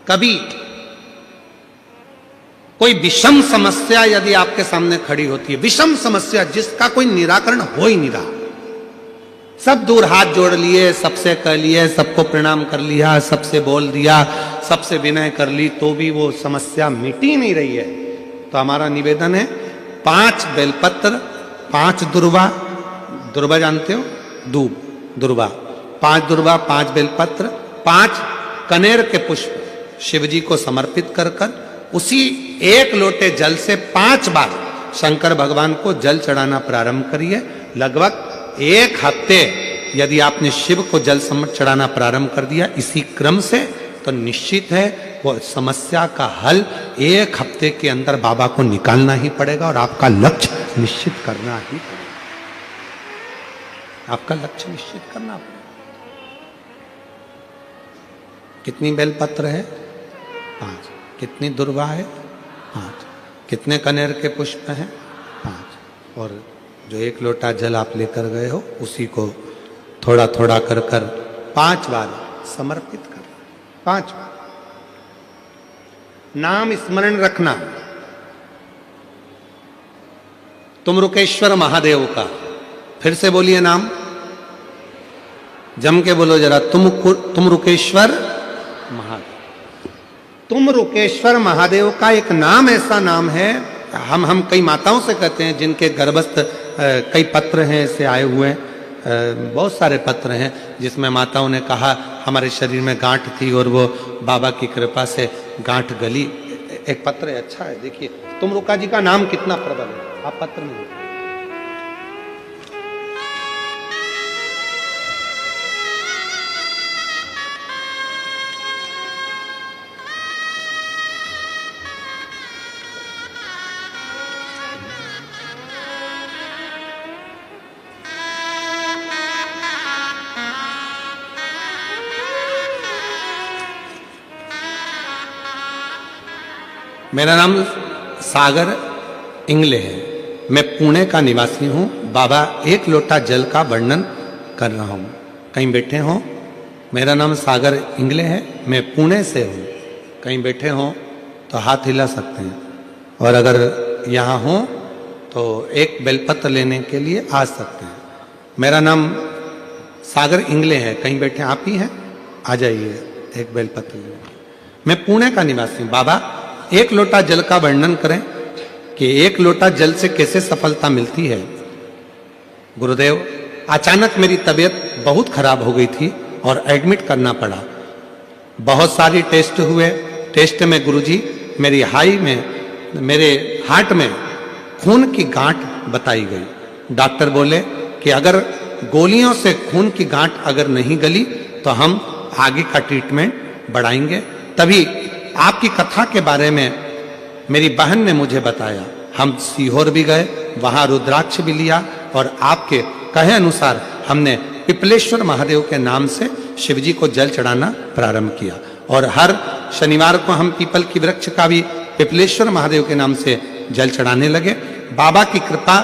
कभी कोई विषम समस्या यदि आपके सामने खड़ी होती है, विषम समस्या जिसका कोई निराकरण हो ही नहीं रहा, सब दूर हाथ जोड़ लिए, सबसे कह लिए, सबको प्रणाम कर लिया, सबसे बोल दिया, सबसे विनय कर ली, तो भी वो समस्या मिटी नहीं रही है, तो हमारा निवेदन है 5 बेलपत्र, 5 दुर्वा, दुर्वा जानते हो, दूब, दुर्वा, 5 दुर्वा, 5 बेलपत्र, 5 कनेर के पुष्प शिव जी को समर्पित कर कर उसी 1 लोटे जल से 5 बार शंकर भगवान को जल चढ़ाना प्रारंभ करिए। लगभग 1 हफ्ते यदि आपने शिव को जल चढ़ाना प्रारंभ कर दिया इसी क्रम से, तो निश्चित है वो समस्या का हल 1 हफ्ते के अंदर बाबा को निकालना ही पड़ेगा और आपका लक्ष्य निश्चित करना ही पड़ेगा। आपका लक्ष्य निश्चित करना पड़ेगा। कितनी बेलपत्र है? 5। कितनी दुर्वा है? 5। कितने कनेर के पुष्प हैं? 5। और जो 1 लोटा जल आप लेकर गए हो उसी को थोड़ा थोड़ा कर कर 5 बार समर्पित कर, 5 बार। नाम स्मरण रखना, तुम रुकेश्वर महादेव का। फिर से बोलिए नाम, जम के बोलो जरा, तुम रुकेश्वर महादेव। तुम रुकेश्वर महादेव का एक नाम ऐसा नाम है, हम कई माताओं से कहते हैं जिनके गर्भस्थ कई पत्र हैं ऐसे आए हुए, बहुत सारे पत्र हैं जिसमें माताओं ने कहा हमारे शरीर में गांठ थी और वो बाबा की कृपा से गांठ गली। एक पत्र है, अच्छा है, देखिए तुम रुका जी का नाम कितना प्रबल है, आप पत्र में देखिए। मेरा नाम सागर इंगले है, मैं पुणे का निवासी हूँ। बाबा 1 लोटा जल का वर्णन कर रहा हूँ, कहीं बैठे हों। मेरा नाम सागर इंगले है, मैं पुणे से हूँ। कहीं बैठे हों तो हाथ हिला सकते हैं, और अगर यहाँ हों तो एक बेलपत्र लेने के लिए आ सकते हैं। मेरा नाम सागर इंगले है, कहीं बैठे आप ही हैं, आ जाइए एक बेलपत्र लेने। मैं पुणे का निवासी हूँ। बाबा 1 लोटा जल का वर्णन करें कि 1 लोटा जल से कैसे सफलता मिलती है। गुरुदेव, अचानक मेरी तबीयत बहुत खराब हो गई थी और एडमिट करना पड़ा। बहुत सारी टेस्ट हुए, टेस्ट में गुरुजी मेरी मेरे हार्ट में खून की गांठ बताई गई। डॉक्टर बोले कि अगर गोलियों से खून की गांठ अगर नहीं गली तो हम आगे का ट्रीटमेंट बढ़ाएंगे। तभी आपकी कथा के बारे में मेरी बहन ने मुझे बताया। हम सीहोर भी गए, वहां रुद्राक्ष भी लिया और आपके कहे अनुसार हमने पिपलेश्वर महादेव के नाम से शिवजी को जल चढ़ाना प्रारंभ किया। और हर शनिवार को हम पीपल की वृक्ष का भी पिपलेश्वर महादेव के नाम से जल चढ़ाने लगे। बाबा की कृपा,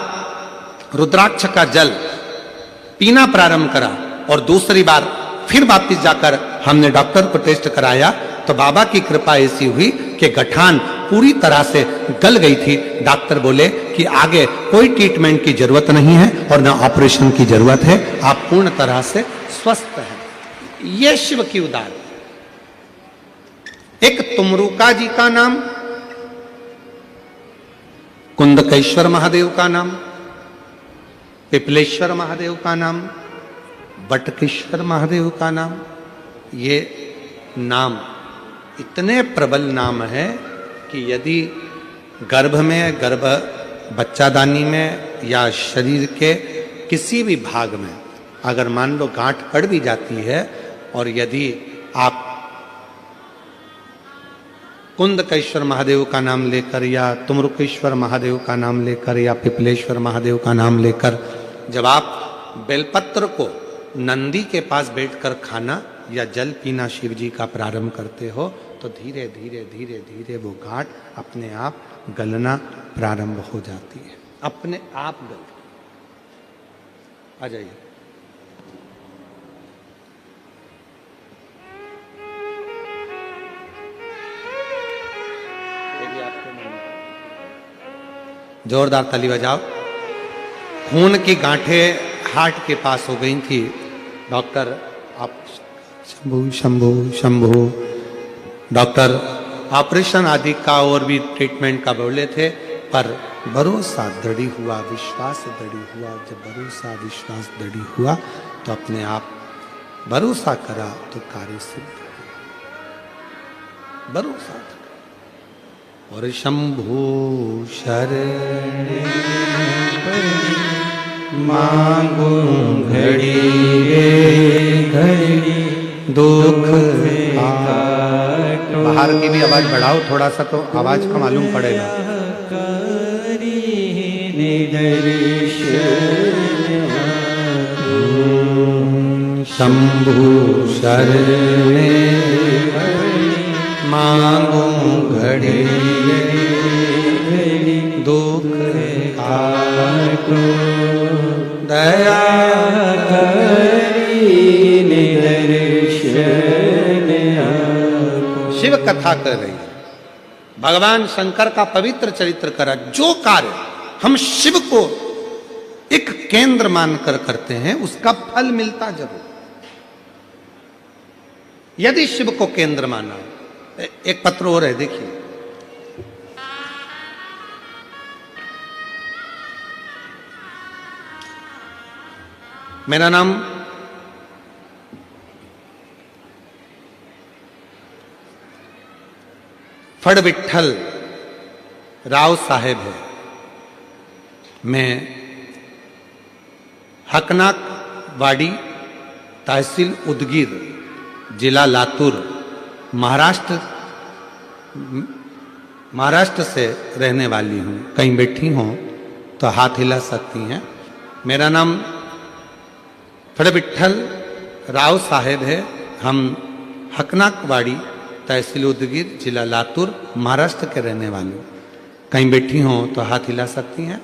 रुद्राक्ष का जल पीना प्रारंभ करा और दूसरी बार फिर वापिस जाकर हमने डॉक्टर को टेस्ट कराया तो बाबा की कृपा ऐसी हुई कि गठान पूरी तरह से गल गई थी। डॉक्टर बोले कि आगे कोई ट्रीटमेंट की जरूरत नहीं है और ना ऑपरेशन की जरूरत है, आप पूर्ण तरह से स्वस्थ हैं। ये शिव की उदार। एक तुमरुका जी का नाम, कुंदकेश्वर महादेव का नाम, पिपलेश्वर महादेव का नाम, बटकेश्वर महादेव का नाम, ये नाम इतने प्रबल नाम है कि यदि गर्भ में, गर्भ बच्चादानी में या शरीर के किसी भी भाग में अगर मान लो गांठ पड़ भी जाती है और यदि आप कुंदकेश्वर महादेव का नाम लेकर या तुमरुकेश्वर महादेव का नाम लेकर या पिपलेश्वर महादेव का नाम लेकर जब आप बेलपत्र को नंदी के पास बैठकर खाना या जल पीना शिव जी का प्रारंभ करते हो तो धीरे धीरे धीरे धीरे वो गांठ अपने आप गलना प्रारंभ हो जाती है, अपने आप गल। आ जाइए। जोरदार ताली बजाओ। खून की गांठें हार्ट के पास हो गई थी। डॉक्टर आप शंभू शंभू शंभू डॉक्टर ऑपरेशन आदि का और भी ट्रीटमेंट का बोले थे, पर भरोसा दृढ़ हुआ, विश्वास दृढ़ हुआ। जब भरोसा विश्वास दृढ़ हुआ तो अपने आप भरोसा करा तो कार्य सिद्ध भरोसा। और शंभू शरण मांगू घड़ी रे घड़ी दुख बाहर की भी आवाज बढ़ाओ थोड़ा सा, तो आवाज का मालूम पड़ेगा। शंभू शरण मांगू घड़ी दुख काटो दया शिव कथा कर रही है। भगवान शंकर का पवित्र चरित्र करा। जो कार्य हम शिव को एक केंद्र मानकर करते हैं उसका फल मिलता जरूर। यदि शिव को केंद्र माना, एक पत्र और है देखिए। मेरा नाम फड़ विठल राव साहेब है। मैं हकनाक वाड़ी, तहसील उदगीर, जिला लातूर, महाराष्ट्र से रहने वाली हूँ। कहीं बैठी हूँ तो हाथ हिला सकती हैं। मेरा नाम फड़ विठल राव साहेब है। हम हकनाक वाड़ी, तहसील उदगीर, जिला लातूर, महाराष्ट्र के रहने वाले हूँ। कहीं बैठी हों तो हाथ हिला सकती हैं,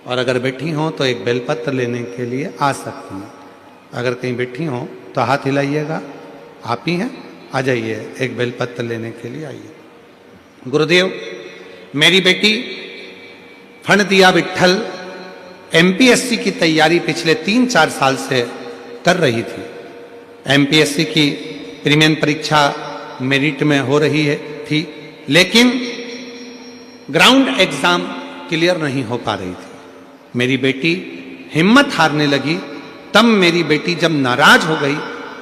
और अगर बैठी हों तो एक बेलपत्र लेने के लिए आ सकती हैं। अगर कहीं बैठी हों तो हाथ हिलाइएगा। आप ही हैं, आ जाइए, एक बेलपत्र लेने के लिए आइए। गुरुदेव, मेरी बेटी फणदिया विठल एमपीएससी की तैयारी पिछले 3-4 साल से कर रही थी। एमपीएससी की प्रीलिमिनरी परीक्षा मेरिट में हो रही थी, लेकिन ग्राउंड एग्जाम क्लियर नहीं हो पा रही थी। मेरी बेटी हिम्मत हारने लगी। तब मेरी बेटी जब नाराज हो गई,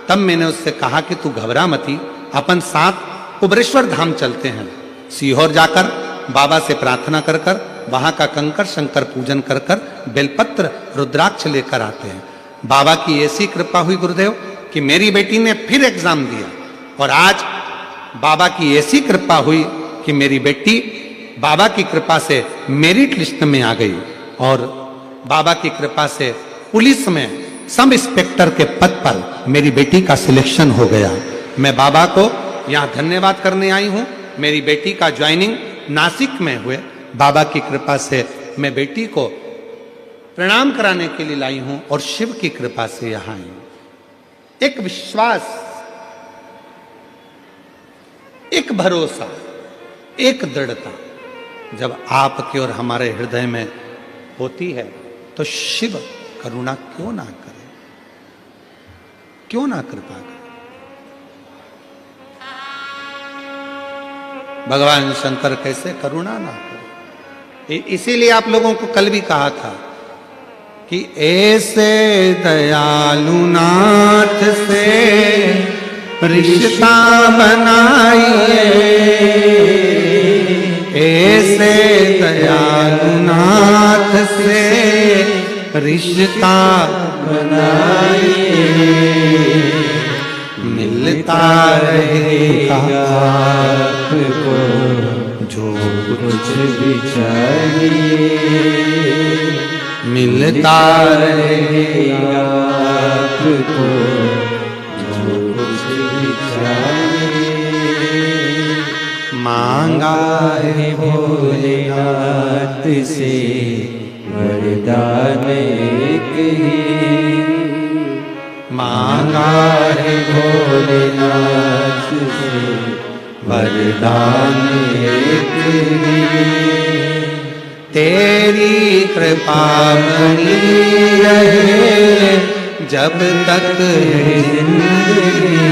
तब मैंने उससे कहा कि तू घबरा मती, अपन साथ कुबरेश्वर धाम चलते हैं। सीहोर जाकर बाबा से प्रार्थना कर कर, वहां का कंकर शंकर पूजन कर कर, बेलपत्र रुद्राक्ष लेकर आते हैं। बाबा की ऐसी कृपा हुई गुरुदेव कि मेरी बेटी ने फिर एग्जाम दिया, और आज बाबा की ऐसी कृपा हुई कि मेरी बेटी बाबा की कृपा से मेरिट लिस्ट में आ गई, और बाबा की कृपा से पुलिस में सब इंस्पेक्टर के पद पर मेरी बेटी का सिलेक्शन हो गया। मैं बाबा को यहाँ धन्यवाद करने आई हूँ। मेरी बेटी का ज्वाइनिंग नासिक में हुए। बाबा की कृपा से मैं बेटी को प्रणाम कराने के लिए लाई हूँ, और शिव की कृपा से यहाँ आई हूँ। एक विश्वास, एक भरोसा, एक दृढ़ता जब आपके और हमारे हृदय में होती है तो शिव करुणा क्यों ना करे, क्यों ना कृपा करे। भगवान शंकर कैसे करुणा ना करे। इसीलिए आप लोगों को कल भी कहा था कि ऐसे दयालु नाथ से रिश्ता बनाइए, ऐसे दयालु नाथ से रिश्ता बनाइए, मिलता रहेगा आपको जो कुछ भी चाहिए, मिलता रहेगा आपको जो कुछ भी चाहिए। मांगा है भोलेनाथ से वरदान एक ही, मांगा है भोलेनाथ से वरदान एक ही। तेरी कृपा बनी रहे जब तक है जिंदगी,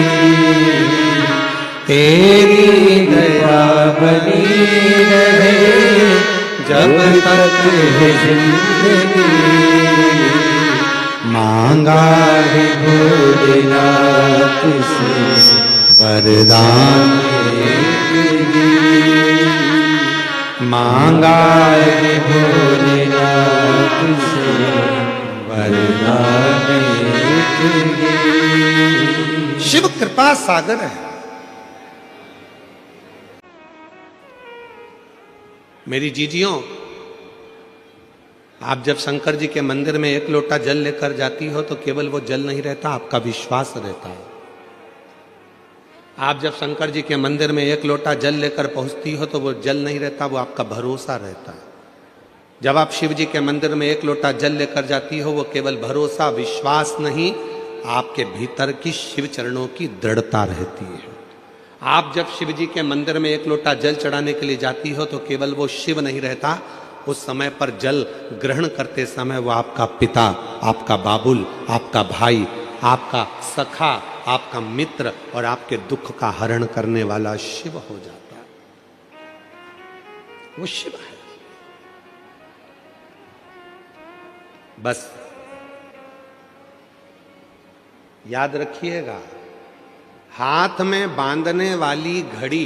तेरी दया बनी रहे जब तक है जिंदगी। मांगा है भोलेनाथ से वरदान एक ही, मांगा है भोलेनाथ से वरदान एक ही। शिव कृपा सागर है। मेरी जीजियों, आप जब शंकर जी के मंदिर में एक लोटा जल लेकर जाती हो तो केवल वो जल नहीं रहता, आपका विश्वास रहता है। आप जब शंकर जी के मंदिर में एक लोटा जल लेकर पहुंचती हो तो वो जल नहीं रहता, वो आपका भरोसा रहता है। जब आप शिव जी के मंदिर में एक लोटा जल लेकर जाती हो, वो केवल भरोसा विश्वास नहीं, आपके भीतर की शिव चरणों की दृढ़ता रहती है। आप जब शिव जी के मंदिर में एक लोटा जल चढ़ाने के लिए जाती हो तो केवल वो शिव नहीं रहता, उस समय पर जल ग्रहण करते समय वो आपका पिता, आपका बाबुल, आपका भाई, आपका सखा, आपका मित्र और आपके दुख का हरण करने वाला शिव हो जाता है। वो शिव है। बस याद रखिएगा, हाथ में बांधने वाली घड़ी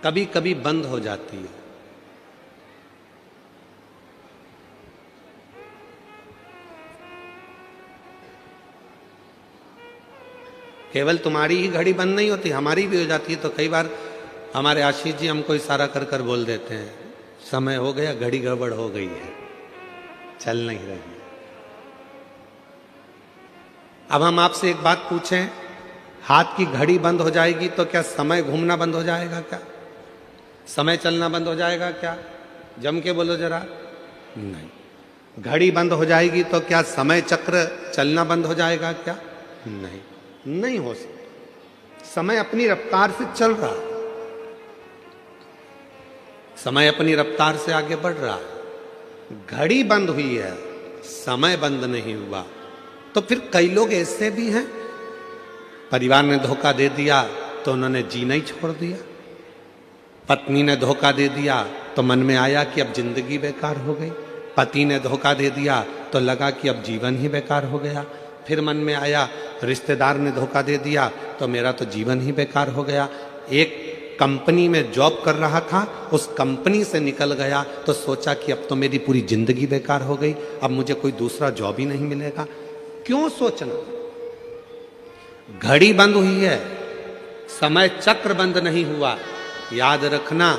कभी कभी बंद हो जाती है। केवल तुम्हारी ही घड़ी बंद नहीं होती, हमारी भी हो जाती है। तो कई बार हमारे आशीष जी हमको इशारा कर कर बोल देते हैं, समय हो गया, घड़ी गड़बड़ हो गई है, चल नहीं रही। अब हम आपसे एक बात पूछें, हाथ की घड़ी बंद हो जाएगी तो क्या समय घूमना बंद हो जाएगा? क्या समय चलना बंद हो जाएगा? क्या जम के बोलो जरा। नहीं। घड़ी बंद हो जाएगी तो क्या समय चक्र चलना बंद हो जाएगा? क्या नहीं, नहीं हो सकता। समय अपनी रफ्तार से चल रहा है, समय अपनी रफ्तार से आगे बढ़ रहा है। घड़ी बंद हुई है, समय बंद नहीं हुआ। तो फिर कई लोग ऐसे भी हैं, परिवार ने धोखा दे दिया तो उन्होंने जीना ही छोड़ दिया। पत्नी ने धोखा दे दिया तो मन में आया कि अब जिंदगी बेकार हो गई। पति ने धोखा दे दिया तो लगा कि अब जीवन ही बेकार हो गया। फिर मन में आया, रिश्तेदार ने धोखा दे दिया तो मेरा तो जीवन ही बेकार हो गया। एक कंपनी में जॉब कर रहा था, उस कंपनी से निकल गया तो सोचा कि अब तो मेरी पूरी जिंदगी बेकार हो गई, अब मुझे कोई दूसरा जॉब ही नहीं मिलेगा। क्यों सोचना? घड़ी बंद हुई है, समय चक्र बंद नहीं हुआ। याद रखना,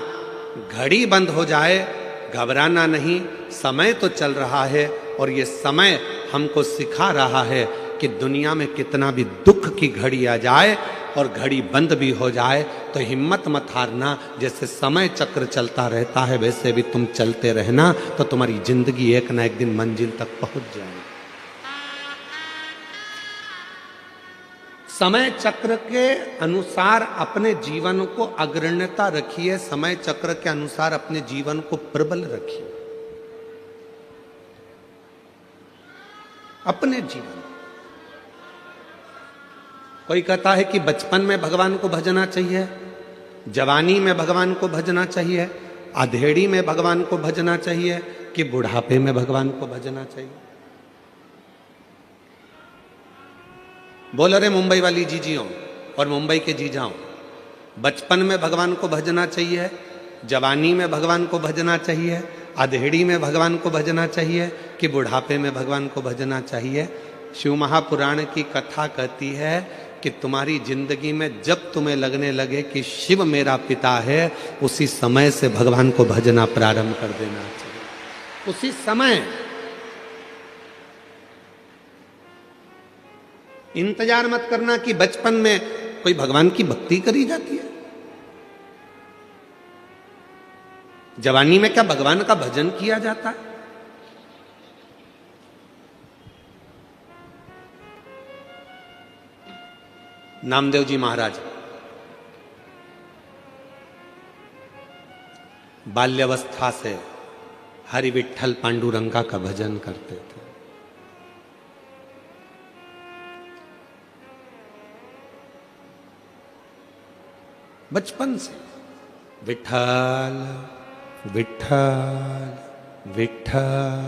घड़ी बंद हो जाए घबराना नहीं, समय तो चल रहा है और ये समय हमको सिखा रहा है कि दुनिया में कितना भी दुख की घड़ी आ जाए और घड़ी बंद भी हो जाए तो हिम्मत मत हारना। जैसे समय चक्र चलता रहता है वैसे भी तुम चलते रहना, तो तुम्हारी जिंदगी एक ना एक दिन मंजिल तक पहुंच जाएगी। समय चक्र के अनुसार अपने जीवन को अग्रण्यता रखिए, समय चक्र के अनुसार अपने जीवन को प्रबल रखिए। अपने जीवन, कोई कहता है कि बचपन में भगवान को भजना चाहिए, जवानी में भगवान को भजना चाहिए, अधेड़ी में भगवान को भजना चाहिए, कि बुढ़ापे में भगवान को भजना चाहिए। बोल रहे मुंबई वाली जीजियों और मुंबई के जीजाओं, बचपन में भगवान को भजना चाहिए, जवानी में भगवान को भजना चाहिए, अधेड़ी में भगवान को भजना चाहिए, कि बुढ़ापे में भगवान को भजना चाहिए। शिव महापुराण की कथा कहती है कि तुम्हारी जिंदगी में जब तुम्हें लगने लगे कि शिव मेरा पिता है, उसी समय से भगवान को भजना प्रारंभ कर देना चाहिए। उसी समय। इंतजार मत करना कि बचपन में कोई भगवान की भक्ति करी जाती है। जवानी में क्या भगवान का भजन किया जाता है? नामदेव जी महाराज बाल्यावस्था से हरि विठ्ठल पांडुरंगा का भजन करते थे। बचपन से विठ्ठल विठ्ठल विठ्ठल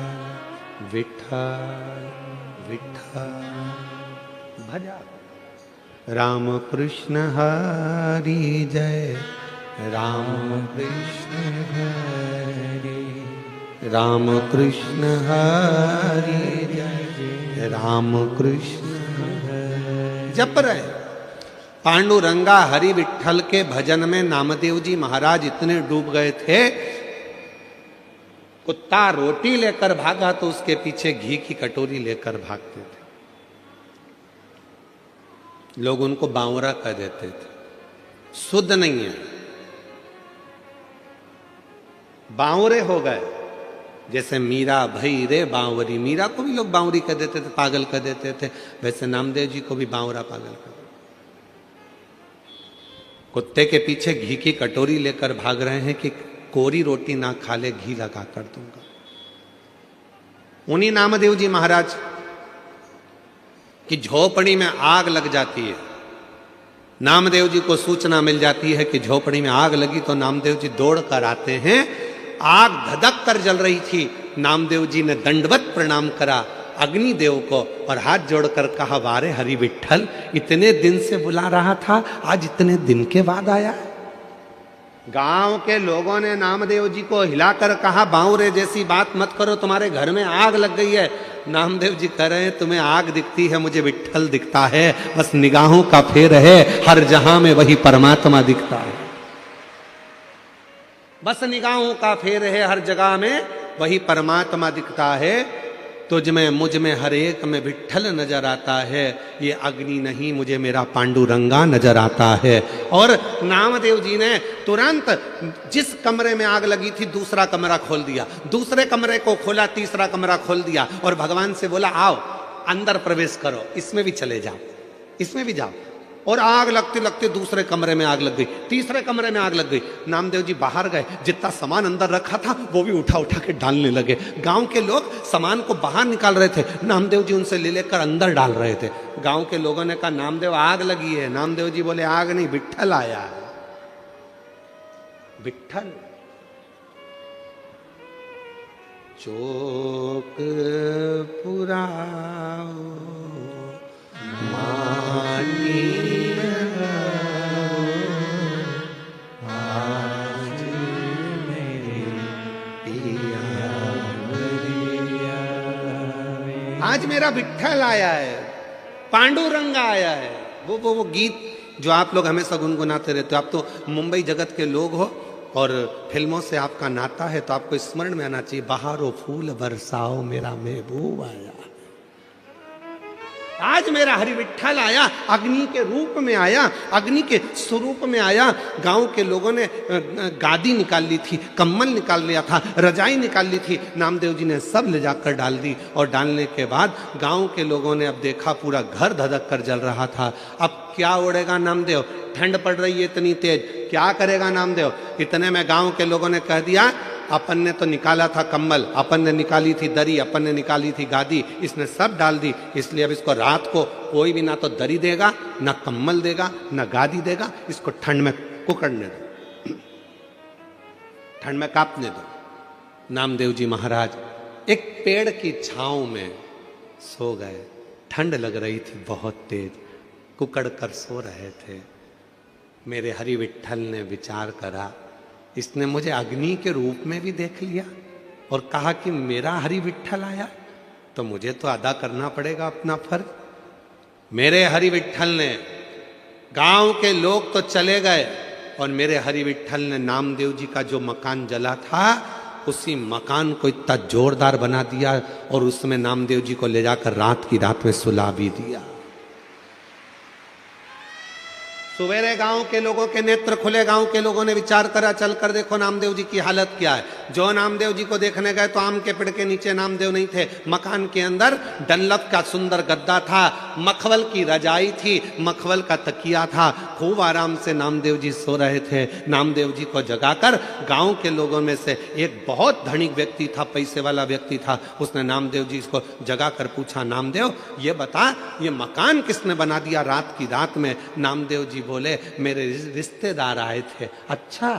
विठ्ठल विठ्ठल भजा। राम कृष्ण हरि जय राम कृष्ण हरि, राम कृष्ण हरि जय राम कृष्ण हरि। जप रहे पांडुरंगा हरि विठ्ठल के भजन में नामदेव जी महाराज इतने डूब गए थे, कुत्ता रोटी लेकर भागा तो उसके पीछे घी की कटोरी लेकर भागते थे। लोग उनको बावरा कह देते थे, शुद्ध नहीं है, बावरे हो गए। जैसे मीरा भई रे बावरी, मीरा को भी लोग बावरी कह देते थे, पागल कह देते थे, वैसे नामदेव जी को भी बावरा पागल कह देते। कुत्ते के पीछे घी की कटोरी लेकर भाग रहे हैं कि कोरी रोटी ना खा ले, घी लगा कर दूंगा। उन्हीं नामदेव जी महाराज की झोपड़ी में आग लग जाती है। नामदेव जी को सूचना मिल जाती है कि झोपड़ी में आग लगी, तो नामदेव जी दौड़ कर आते हैं। आग धधक कर जल रही थी। नामदेव जी ने दंडवत प्रणाम करा अग्निदेव को और हाथ जोड़कर कहा, वारे हरि विठ्ठल, इतने दिन से बुला रहा था, आज इतने दिन के बाद आया। गांव के लोगों ने नामदेव जी को हिलाकर कहा, बावरे जैसी बात मत करो, तुम्हारे घर में आग लग गई है। नामदेव जी कह रहे हैं, तुम्हें आग दिखती है, मुझे विठ्ठल दिखता है, बस निगाहों का फेर है, हर जहां में वही परमात्मा दिखता है। बस निगाहों का फेर है, हर जगह में वही परमात्मा दिखता है। तुझ में मुझ में हर एक में विठ्ठल नजर आता है। ये अग्नि नहीं, मुझे मेरा पांडुरंगा नजर आता है। और नामदेव जी ने तुरंत जिस कमरे में आग लगी थी दूसरा कमरा खोल दिया, दूसरे कमरे को खोला, तीसरा कमरा खोल दिया और भगवान से बोला, आओ अंदर प्रवेश करो, इसमें भी चले जाओ, इसमें भी जाओ। और आग लगते लगते दूसरे कमरे में आग लग गई, तीसरे कमरे में आग लग गई। नामदेव जी बाहर गए, जितना सामान अंदर रखा था वो भी उठा उठा के डालने लगे। गांव के लोग सामान को बाहर निकाल रहे थे, नामदेव जी उनसे ले लेकर अंदर डाल रहे थे। गांव के लोगों ने कहा, नामदेव आग लगी है। नामदेव जी बोले, आग नहीं, विठ्ठल आया है। विठ्ठल चौक पुराओ माटी आज मेरे पिया, आज मेरा विठ्ठल आया है, पांडुरंगा आया है। वो गीत जो आप लोग हमेशा गुनगुनाते रहते हो। आप तो मुंबई जगत के लोग हो और फिल्मों से आपका नाता है, तो आपको स्मरण में आना चाहिए, बहारो फूल बरसाओ मेरा महबूब आया। आज मेरा हरि विठ्ठल आया, अग्नि के रूप में आया, अग्नि के स्वरूप में आया। गांव के लोगों ने गादी निकाल ली थी, कम्बल निकाल लिया था, रजाई निकाल ली थी, नामदेव जी ने सब ले जाकर डाल दी। और डालने के बाद गांव के लोगों ने अब देखा पूरा घर धधक कर जल रहा था। अब क्या ओढ़ेगा नामदेव, ठंड पड़ रही है इतनी तेज, क्या करेगा नामदेव। इतने में गांव के लोगों ने कह दिया, अपन ने तो निकाला था कंबल, अपन ने निकाली थी दरी, अपन ने निकाली थी गादी, इसने सब डाल दी, इसलिए अब इसको रात को कोई भी ना तो दरी देगा, ना कंबल देगा, ना गादी देगा, इसको ठंड में कुकड़ने दो, ठंड में कांपने दो। नामदेव जी महाराज एक पेड़ की छांव में सो गए। ठंड लग रही थी बहुत तेज, कुकड़ कर सो रहे थे। मेरे हरि विठ्ठल ने विचार करा, इसने मुझे अग्नि के रूप में भी देख लिया और कहा कि मेरा हरि विठ्ठल आया, तो मुझे तो अदा करना पड़ेगा अपना फर्ज। मेरे हरि विठ्ठल ने, गांव के लोग तो चले गए और मेरे हरि विठ्ठल ने नामदेव जी का जो मकान जला था उसी मकान को इतना जोरदार बना दिया और उसमें नामदेव जी को ले जाकर रात की रात में सुला भी दिया। सवेरे गांव के लोगों के नेत्र खुले, गांव के लोगों ने विचार करा, चल कर देखो नामदेव जी की हालत क्या है। जो नामदेव जी को देखने गए तो आम के पेड़ के नीचे नामदेव नहीं थे, मकान के अंदर डनलप का सुंदर गद्दा था, मखवल की रजाई थी, मखवल का तकिया था, खूब आराम से नामदेव जी सो रहे थे। नामदेव जी को जगाकर गांव के लोगों में से एक बहुत धनिक व्यक्ति था, पैसे वाला व्यक्ति था, उसने नामदेव जी को जगाकर पूछा, नामदेव ये बता ये मकान किसने बना दिया रात की रात में? नामदेव जी बोले, मेरे रिश्तेदार आए थे। अच्छा,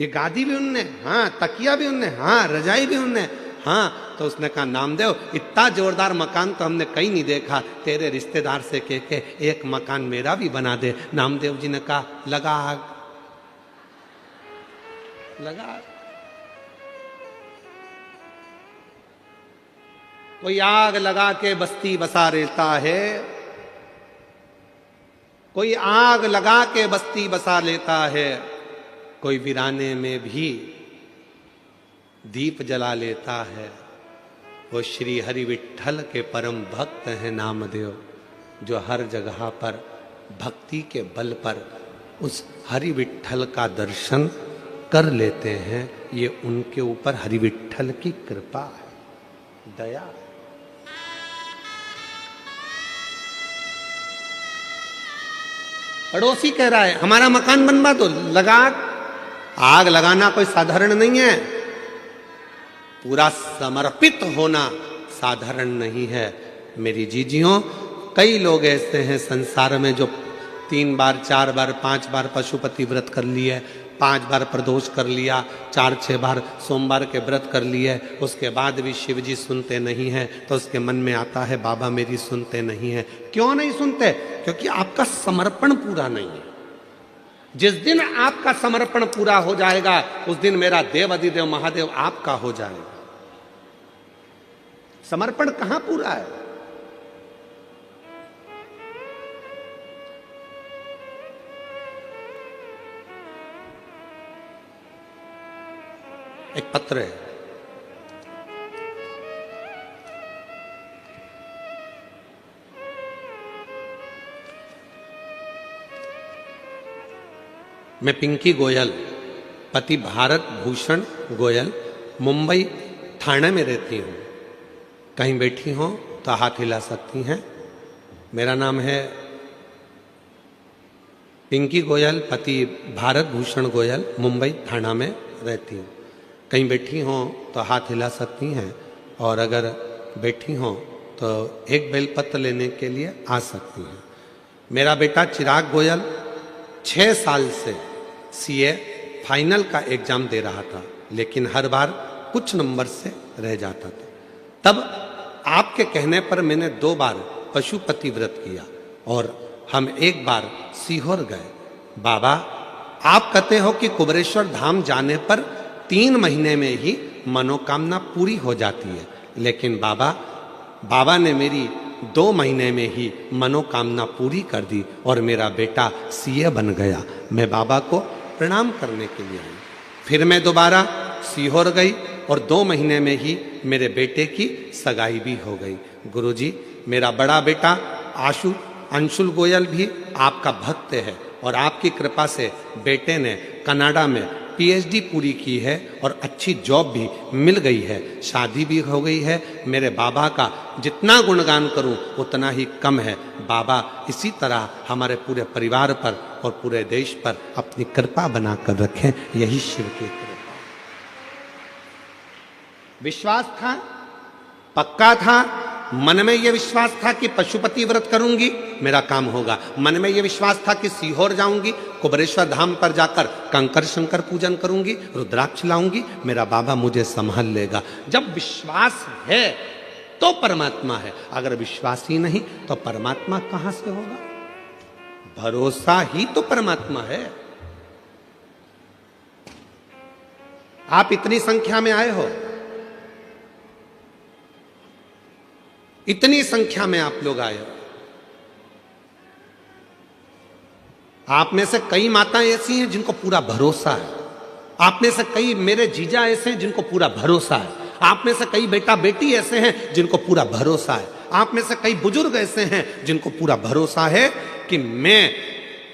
ये गादी भी उनने? हाँ। तकिया भी उनने? हाँ। रजाई भी उनने? हाँ। तो उसने कहा, नामदेव इतना जोरदार मकान तो हमने कहीं नहीं देखा, तेरे रिश्तेदार से कह के एक मकान मेरा भी बना दे। नामदेव जी ने कहा, लगा आग, लगा आग। कोई आग लगा के बस्ती बसा लेता है, कोई आग लगा के बस्ती बसा लेता है, कोई वीराने में भी दीप जला लेता है। वो श्री हरि विठ्ठल के परम भक्त हैं नामदेव, जो हर जगह पर भक्ति के बल पर उस हरि विठ्ठल का दर्शन कर लेते हैं। ये उनके ऊपर हरि विठ्ठल की कृपा है, दया है। पड़ोसी कह रहा है हमारा मकान बनवा दो, लगा आग लगाना कोई साधारण नहीं है, पूरा समर्पित होना साधारण नहीं है। मेरी जीजियों, कई लोग ऐसे हैं संसार में जो 3 बार 4 बार 5 बार पशुपति व्रत कर लिए, 5 बार प्रदोष कर लिया, 4-6 बार सोमवार के व्रत कर लिए, उसके बाद भी शिव जी सुनते नहीं हैं। तो उसके मन में आता है बाबा मेरी सुनते नहीं है। क्यों नहीं सुनते? क्योंकि आपका समर्पण पूरा नहीं है। जिस दिन आपका समर्पण पूरा हो जाएगा उस दिन मेरा देव अधिदेव महादेव आपका हो जाएगा। समर्पण कहां पूरा है? एक पत्र है, मैं पिंकी गोयल, पति भारत भूषण गोयल, मुंबई थाने में रहती हूँ। कहीं बैठी हो तो हाथ हिला सकती हैं। मेरा नाम है पिंकी गोयल, पति भारत भूषण गोयल, मुंबई थाना में रहती हूँ। कहीं बैठी हो तो हाथ हिला सकती हैं, और अगर बैठी हो तो एक बेलपत्र लेने के लिए आ सकती हैं। मेरा बेटा चिराग गोयल 6 साल से सीए फाइनल का एग्जाम दे रहा था, लेकिन हर बार कुछ नंबर से रह जाता था। तब आपके कहने पर मैंने 2 बार पशुपति व्रत किया और हम 1 बार सीहोर गए। बाबा, आप कहते हो कि कुबेरेश्वर धाम जाने पर 3 महीने में ही मनोकामना पूरी हो जाती है, लेकिन बाबा ने मेरी 2 महीने में ही मनोकामना पूरी कर दी और मेरा बेटा सीए बन गया। मैं बाबा को प्रणाम करने के लिए आई। फिर मैं दोबारा सीहोर गई और 2 महीने में ही मेरे बेटे की सगाई भी हो गई। गुरुजी, मेरा बड़ा बेटा अंशुल गोयल भी आपका भक्त है और आपकी कृपा से बेटे ने कनाडा में पीएचडी पूरी की है और अच्छी जॉब भी मिल गई है, शादी भी हो गई है। मेरे बाबा का जितना गुणगान करूं उतना ही कम है। बाबा इसी तरह हमारे पूरे परिवार पर और पूरे देश पर अपनी कृपा बनाकर रखें, यही शिव की कृपा। विश्वास था, पक्का था, मन में यह विश्वास था कि पशुपति व्रत करूंगी मेरा काम होगा। मन में यह विश्वास था कि सीहोर जाऊंगी, कुबेरेश्वर धाम पर जाकर कंकर शंकर पूजन करूंगी, रुद्राक्ष लाऊंगी, मेरा बाबा मुझे संभाल लेगा। जब विश्वास है तो परमात्मा है, अगर विश्वास ही नहीं तो परमात्मा कहां से होगा? भरोसा ही तो परमात्मा है। आप इतनी संख्या में आए हो, इतनी संख्या में आप लोग आए हो। आप में से कई माताएं ऐसी हैं जिनको पूरा भरोसा है। आप में से कई मेरे जीजा ऐसे हैं जिनको पूरा भरोसा है। आप में से कई बेटा बेटी ऐसे हैं जिनको पूरा भरोसा है। आप में से कई बुजुर्ग ऐसे हैं जिनको पूरा भरोसा है कि मैं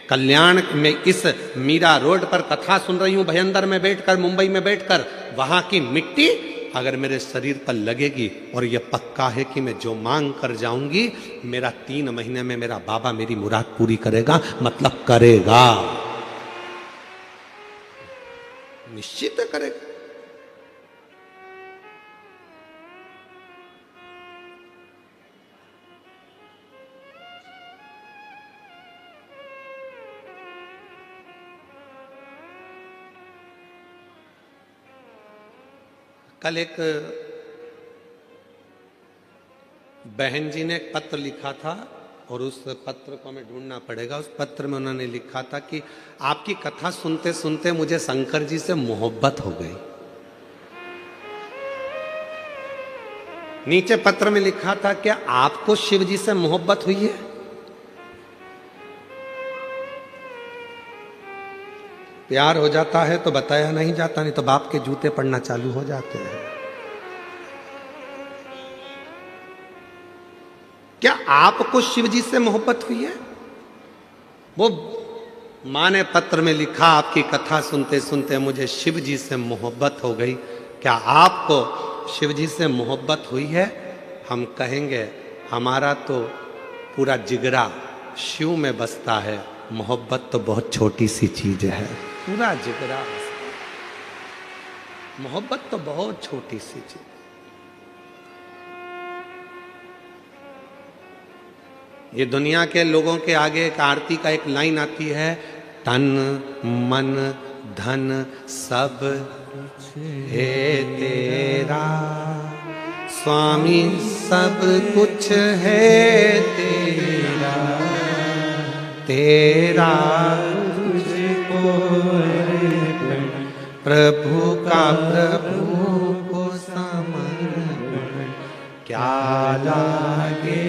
कल्याण में इस मीरा रोड पर कथा सुन रही हूं भयंदर में बैठकर, मुंबई में बैठकर, वहां की मिट्टी अगर मेरे शरीर पर लगेगी और यह पक्का है कि मैं जो मांग कर जाऊंगी मेरा 3 महीने में मेरा बाबा मेरी मुराद पूरी करेगा, मतलब करेगा, निश्चित करेगा। कल एक बहन जी ने एक पत्र लिखा था और उस पत्र को हमें ढूंढना पड़ेगा। उस पत्र में उन्होंने लिखा था कि आपकी कथा सुनते सुनते मुझे शंकर जी से मोहब्बत हो गई। नीचे पत्र में लिखा था क्या आपको शिव जी से मोहब्बत हुई है? प्यार हो जाता है तो बताया नहीं जाता, नहीं तो बाप के जूते पड़ना चालू हो जाते हैं। क्या आपको शिव जी से मोहब्बत हुई है? वो मां ने पत्र में लिखा आपकी कथा सुनते सुनते मुझे शिव जी से मोहब्बत हो गई। क्या आपको शिव जी से मोहब्बत हुई है? हम कहेंगे हमारा तो पूरा जिगरा शिव में बसता है, मोहब्बत तो बहुत छोटी सी चीज है। पूरा जिगरा, मोहब्बत तो बहुत छोटी सी चीज। ये दुनिया के लोगों के आगे एक आरती का एक लाइन आती है, तन मन धन सब है तेरा, स्वामी सब कुछ है तेरा, तेरा प्रभु का प्रभु को समर्पण, क्या लागे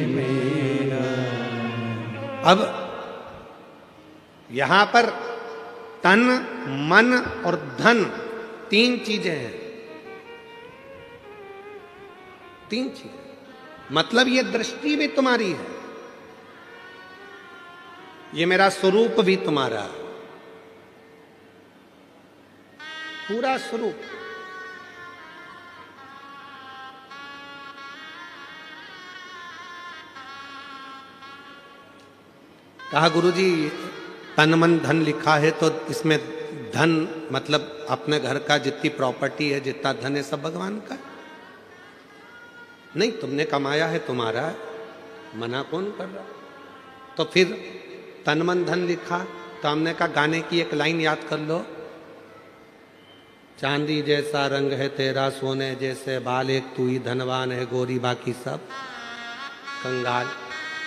मेरा। अब यहां पर तन मन और धन 3 चीजें हैं, 3 चीजें, मतलब ये दृष्टि भी तुम्हारी है, ये मेरा स्वरूप भी तुम्हारा है, पूरा स्वरूप। कहा गुरुजी तन मन धन लिखा है तो इसमें धन मतलब अपने घर का जितनी प्रॉपर्टी है, जितना धन है सब भगवान का नहीं, तुमने कमाया है, तुम्हारा है, मना कौन कर रहा? तो फिर तन मन धन लिखा तो हमने कहा गाने की एक लाइन याद कर लो, चांदी जैसा रंग है तेरा, सोने जैसे बाल, एक तू ही धनवान है, गोरी बाकी सब कंगाल।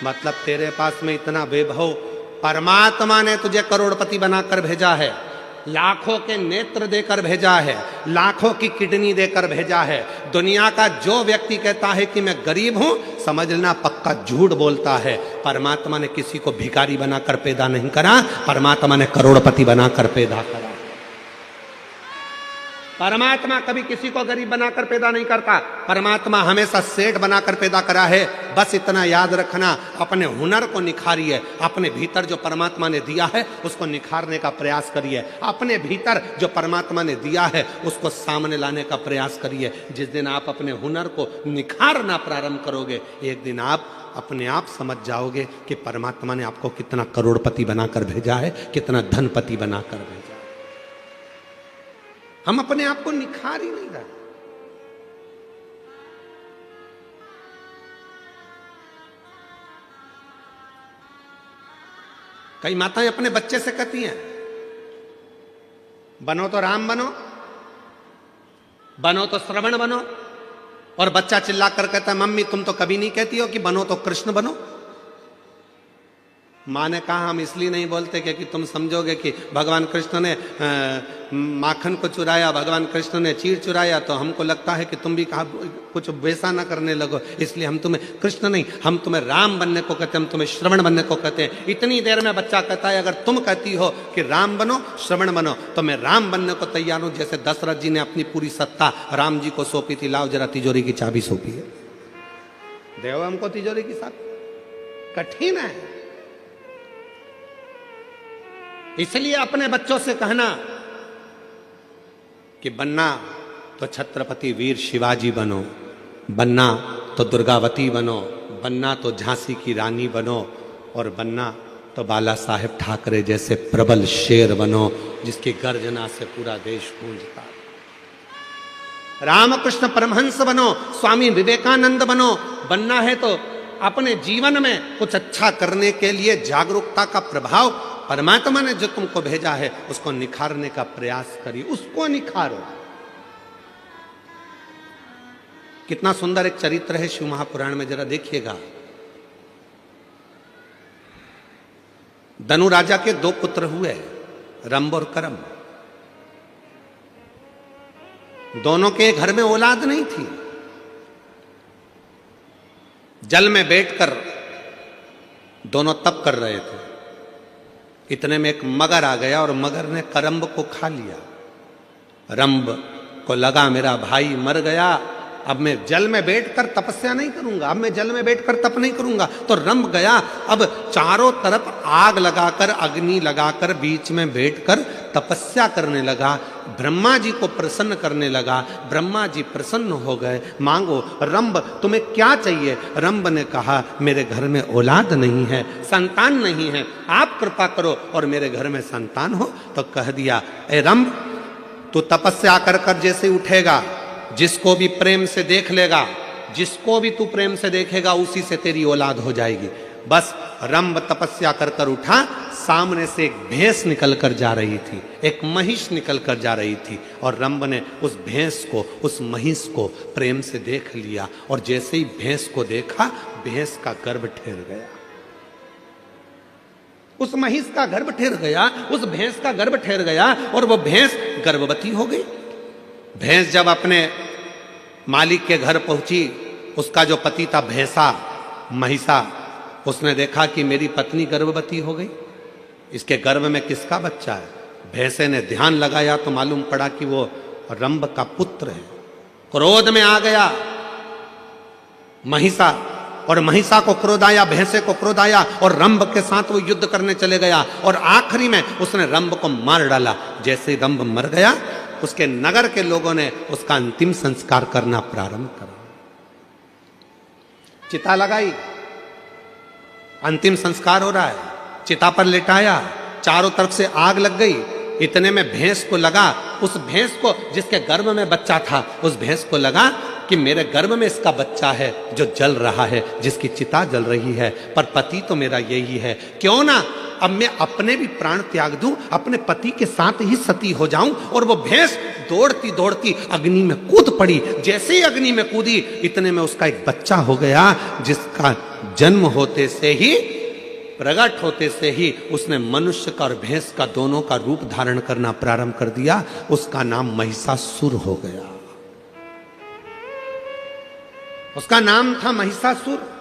मतलब तेरे पास में इतना वैभव, परमात्मा ने तुझे करोड़पति बनाकर भेजा है, लाखों के नेत्र देकर भेजा है, लाखों की किडनी देकर भेजा है। दुनिया का जो व्यक्ति कहता है कि मैं गरीब हूं, समझना पक्का झूठ बोलता है। परमात्मा ने किसी को भिखारी बनाकर पैदा नहीं करा, परमात्मा ने करोड़पति बनाकर पैदा करा। परमात्मा कभी किसी को गरीब बनाकर पैदा नहीं करता, परमात्मा हमेशा सेठ बनाकर पैदा करा है। बस इतना याद रखना, अपने हुनर को निखारिए, अपने भीतर जो परमात्मा ने दिया है उसको निखारने का प्रयास करिए, अपने भीतर जो परमात्मा ने दिया है उसको सामने लाने का प्रयास करिए। जिस दिन आप अपने हुनर को निखारना प्रारंभ करोगे, एक दिन आप अपने आप समझ जाओगे कि परमात्मा ने आपको कितना करोड़पति बनाकर भेजा है, कितना धनपति बनाकर भेजा। हम अपने आप को निखार ही नहीं रहे। कई माताएं अपने बच्चे से कहती हैं बनो तो राम बनो, बनो तो श्रवण बनो, और बच्चा चिल्लाकर कहता है मम्मी तुम तो कभी नहीं कहती हो कि बनो तो कृष्ण बनो। माँ ने कहा हम इसलिए नहीं बोलते क्योंकि तुम समझोगे कि भगवान कृष्ण ने माखन को चुराया, भगवान कृष्ण ने चीर चुराया, तो हमको लगता है कि तुम भी कहा कुछ वैसा ना करने लगो, इसलिए हम तुम्हें कृष्ण नहीं, हम तुम्हें राम बनने को कहते हैं, हम तुम्हें श्रवण बनने को कहते हैं। इतनी देर में बच्चा कहता है अगर तुम कहती हो कि राम बनो श्रवण बनो तो मैं राम बनने को तैयार हूं। जैसे दशरथ जी ने अपनी पूरी सत्ता राम जी को सौंपी थी, लाओ जरा तिजोरी की चाबी सौंपी है, देव हमको तिजोरी की चाबी। कठिन है, इसलिए अपने बच्चों से कहना कि बनना तो छत्रपति वीर शिवाजी बनो, बनना तो दुर्गावती बनो, बनना तो झांसी की रानी बनो, और बनना तो बाला साहेब ठाकरे जैसे प्रबल शेर बनो जिसकी गर्जना से पूरा देश गूंजता। रामकृष्ण परमहंस बनो, स्वामी विवेकानंद बनो। बनना है तो अपने जीवन में कुछ अच्छा करने के लिए जागरूकता का प्रभाव, परमात्मा ने जो तुमको भेजा है उसको निखारने का प्रयास करिए, उसको निखारो। कितना सुंदर एक चरित्र है शिव महापुराण में, जरा देखिएगा। धनु राजा के 2 पुत्र हुए, रंभ और करम। दोनों के घर में औलाद नहीं थी। जल में बैठकर दोनों तप कर रहे थे। इतने में एक मगर आ गया और मगर ने करम्ब को खा लिया। रंभ को लगा मेरा भाई मर गया, अब मैं जल में बैठकर तपस्या नहीं करूंगा, अब मैं जल में बैठकर तप नहीं करूंगा। तो रंभ गया, अब चारों तरफ आग लगाकर, अग्नि लगाकर बीच में बैठकर तपस्या करने लगा। ब्रह्मा जी को प्रसन्न करने लगा। ब्रह्मा जी प्रसन्न हो गए। मांगो रंभ, तुम्हें क्या चाहिए? रंभ ने कहा मेरे घर में औलाद नहीं है, संतान नहीं है, आप कृपा करो और मेरे घर में संतान हो। तो कह दिया, ए रंभ, तू तपस्या कर कर जैसे उठेगा, जिसको भी प्रेम से देख लेगा, जिसको भी तू प्रेम से देखेगा उसी से तेरी औलाद हो जाएगी। बस रंभ तपस्या कर कर उठा। सामने से एक भैंस निकल कर जा रही थी, एक महिष निकल कर जा रही थी, और रंभ ने उस भैंस को, उस महिष को प्रेम से देख लिया। और जैसे ही भैंस को देखा, भैंस का गर्भ ठहर गया। उस महिष का गर्भ ठहर गया, उस भैंस का गर्भ ठहर गया, और वो भैंस गर्भवती हो गई। भैंस जब अपने मालिक के घर पहुंची, उसका जो पति था भैंसा, महिषा, उसने देखा कि मेरी पत्नी गर्भवती हो गई, इसके गर्भ में किसका बच्चा है? भैंसे ने ध्यान लगाया तो मालूम पड़ा कि वो रंभ का पुत्र है। क्रोध में आ गया महिषा, और महिषा को क्रोध आया, भैंसे को क्रोध आया, और रंभ के साथ वो युद्ध करने चले गया, और आखिरी में उसने रंभ को मार डाला। जैसे रंभ मर गया, उसके नगर के लोगों ने उसका अंतिम संस्कार करना प्रारंभ करा। चिता लगाई, अंतिम संस्कार हो रहा है, चिता पर लेटाया, चारों तरफ से आग लग गई। इतने में भैंस को लगा, उस भैंस को जिसके गर्भ में बच्चा था, उस भैंस को लगा कि मेरे गर्भ में इसका बच्चा है जो जल रहा है, जिसकी चिता जल रही है, पर पति तो मेरा यही है, क्यों ना अब मैं अपने भी प्राण त्याग दूं, अपने पति के साथ ही सती हो जाऊं। और वो भैंस दौड़ती दौड़ती अग्नि में कूद पड़ी। जैसे ही अग्नि में कूदी, इतने में उसका एक बच्चा हो गया, जिसका जन्म होते से ही, प्रकट होते से ही उसने मनुष्य का और भैंस का दोनों का रूप धारण करना प्रारंभ कर दिया। उसका नाम महिषासुर हो गया। उसका नाम था महिषासुर।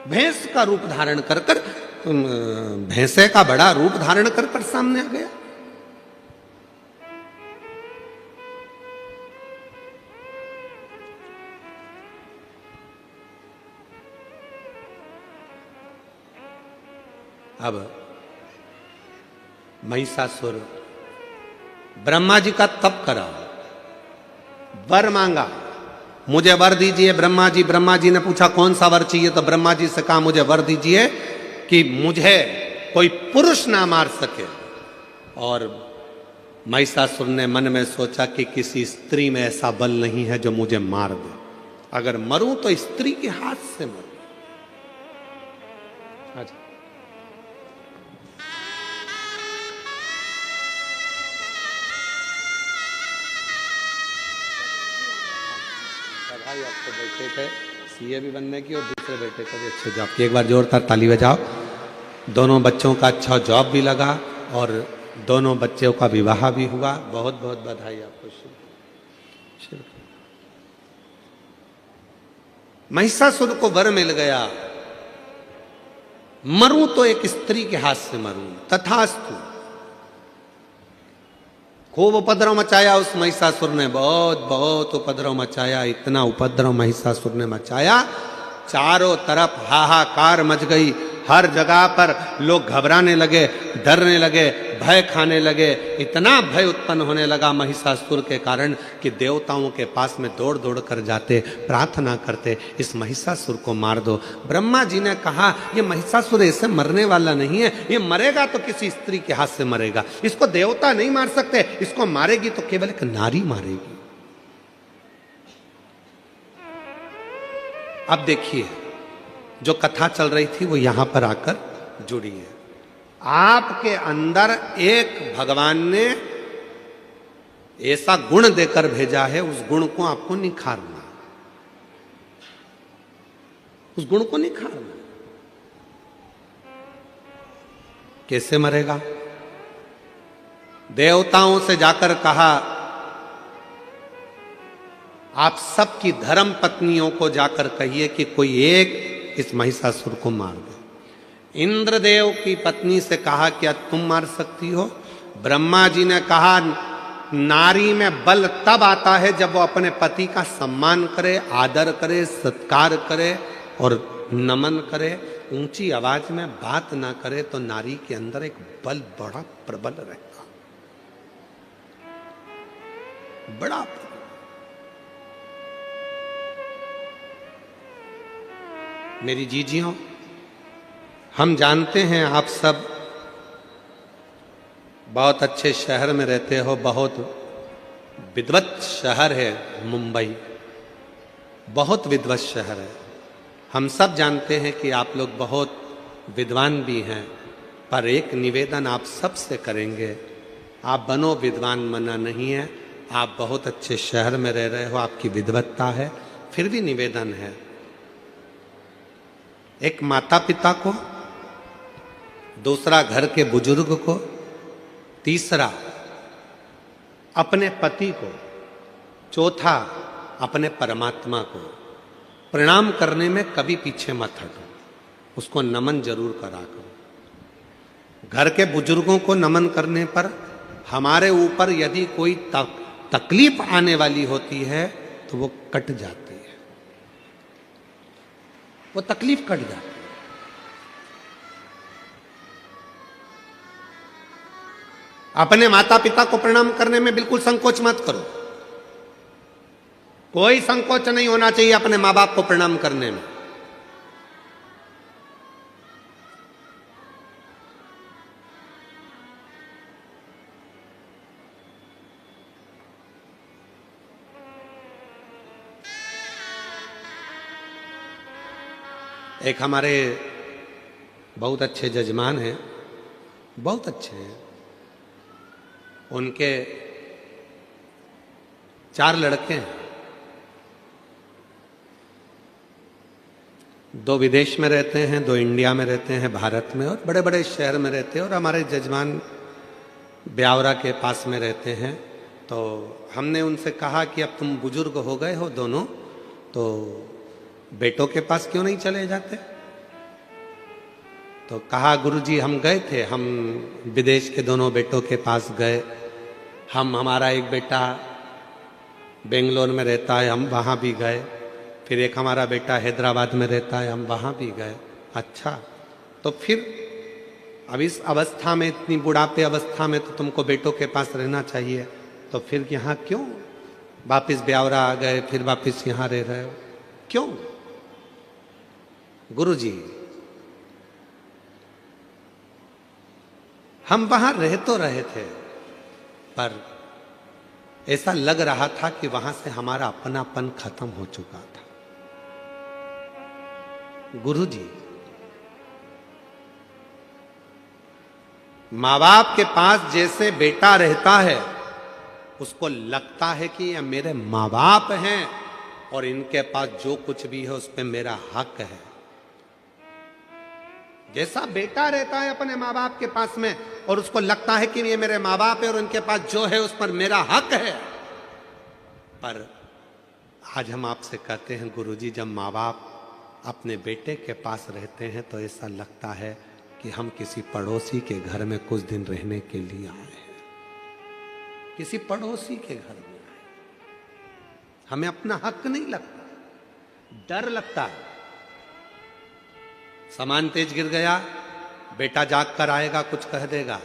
भैंस का रूप धारण कर कर, भैंसे का बड़ा रूप धारण कर कर सामने आ गया। अब महिषासुर ब्रह्मा जी का तप करा, वर मांगा, मुझे वर दीजिए ब्रह्मा जी। ब्रह्मा जी ने पूछा कौन सा वर चाहिए? तो ब्रह्मा जी से कहा मुझे वर दीजिए कि मुझे कोई पुरुष ना मार सके। और महिषासुर ने मन में सोचा कि किसी स्त्री में ऐसा बल नहीं है जो मुझे मार दे, अगर मरूं तो स्त्री के हाथ से मरूं। अच्छा, भाई आपको बैठे थे सीए भी बनने की और दूसरे बेटे को भी अच्छे जॉब की। एक बार जोरदार ताली बजाओ। दोनों बच्चों का अच्छा जॉब भी लगा और दोनों बच्चों का विवाह भी हुआ। बहुत बहुत बधाई आपको। महिषासुर को वर मिल गया, मरूं तो एक स्त्री के हाथ से मरूं। तथास्तु। खूब उपद्रव मचाया उस महिषासुर ने, बहुत बहुत उपद्रव मचाया। इतना उपद्रव महिषासुर ने मचाया चारों तरफ हाहाकार मच गई। हर जगह पर लोग घबराने लगे, डरने लगे, भय खाने लगे। इतना भय उत्पन्न होने लगा महिषासुर के कारण कि देवताओं के पास में दौड़ दौड़ कर जाते, प्रार्थना करते, इस महिषासुर को मार दो। ब्रह्मा जी ने कहा ये महिषासुर ऐसे मरने वाला नहीं है, ये मरेगा तो किसी स्त्री के हाथ से मरेगा, इसको देवता नहीं मार सकते, इसको मारेगी तो केवल एक नारी मारेगी। अब देखिए जो कथा चल रही थी वो यहां पर आकर जुड़ी है। आपके अंदर एक भगवान ने ऐसा गुण देकर भेजा है, उस गुण को आपको निखारना, उस गुण को निखारना। कैसे मरेगा? देवताओं से जाकर कहा आप सबकी धर्म पत्नियों को जाकर कहिए कि कोई एक इस महिषासुर को मार दे। इंद्रदेव की पत्नी से कहा क्या तुम मार सकती हो? ब्रह्मा जी ने कहा नारी में बल तब आता है जब वो अपने पति का सम्मान करे, आदर करे, सत्कार करे और नमन करे, ऊंची आवाज में बात ना करे तो नारी के अंदर एक बल बड़ा प्रबल रहेगा, बड़ा। मेरी जीजियों, हम जानते हैं आप सब बहुत अच्छे शहर में रहते हो, बहुत विद्वत शहर है मुंबई, बहुत विद्वत शहर है। हम सब जानते हैं कि आप लोग बहुत विद्वान भी हैं, पर एक निवेदन आप सब से करेंगे, आप बनो विद्वान मना नहीं है, आप बहुत अच्छे शहर में रह रहे हो, आपकी विद्वत्ता है, फिर भी निवेदन है एक माता पिता को, दूसरा घर के बुजुर्ग को, तीसरा अपने पति को, चौथा अपने परमात्मा को प्रणाम करने में कभी पीछे मत हटो, उसको नमन जरूर करा करो। घर के बुजुर्गों को नमन करने पर हमारे ऊपर यदि कोई तकलीफ आने वाली होती है तो वो कट जाती है, वो तकलीफ कट जाती है। अपने माता पिता को प्रणाम करने में बिल्कुल संकोच मत करो, कोई संकोच नहीं होना चाहिए अपने मां बाप को प्रणाम करने में। एक हमारे बहुत अच्छे जजमान हैं, बहुत अच्छे हैं, उनके 4 लड़के हैं, 2 विदेश में रहते हैं, 2 इंडिया में रहते हैं, भारत में, और बड़े बड़े शहर में रहते हैं। और हमारे जजमान ब्यावरा के पास में रहते हैं। तो हमने उनसे कहा कि अब तुम बुजुर्ग हो गए हो दोनों, तो बेटों के पास क्यों नहीं चले जाते? तो कहा गुरुजी हम गए थे, हम विदेश के दोनों बेटों के पास गए, हमारा एक बेटा बेंगलोर में रहता है, हम वहाँ भी गए, फिर एक हमारा बेटा हैदराबाद में रहता है, हम वहाँ भी गए। अच्छा, तो फिर अब इस अवस्था में, इतनी बुढ़ापे अवस्था में तो तुमको बेटों के पास रहना चाहिए, तो फिर यहाँ क्यों वापिस ब्यावरा आ गए, फिर वापिस यहाँ रह रहे हो, क्यों? गुरुजी हम वहां रह तो रहे थे, पर ऐसा लग रहा था कि वहां से हमारा अपनापन खत्म हो चुका था। गुरुजी, माँ बाप के पास जैसे बेटा रहता है, उसको लगता है कि ये मेरे माँ बाप हैं और इनके पास जो कुछ भी है उस पर मेरा हक है। जैसा बेटा रहता है अपने माँ बाप के पास में और उसको लगता है कि ये मेरे माँ बाप है और उनके पास जो है उस पर मेरा हक है, पर आज हम आपसे कहते हैं गुरुजी, जब माँ बाप अपने बेटे के पास रहते हैं तो ऐसा लगता है कि हम किसी पड़ोसी के घर में कुछ दिन रहने के लिए आए हैं, किसी पड़ोसी के घर में आए, हमें अपना हक नहीं लगता, डर लगता है। सामान तेज गिर गया, बेटा जाग कर आएगा कुछ कह देगा,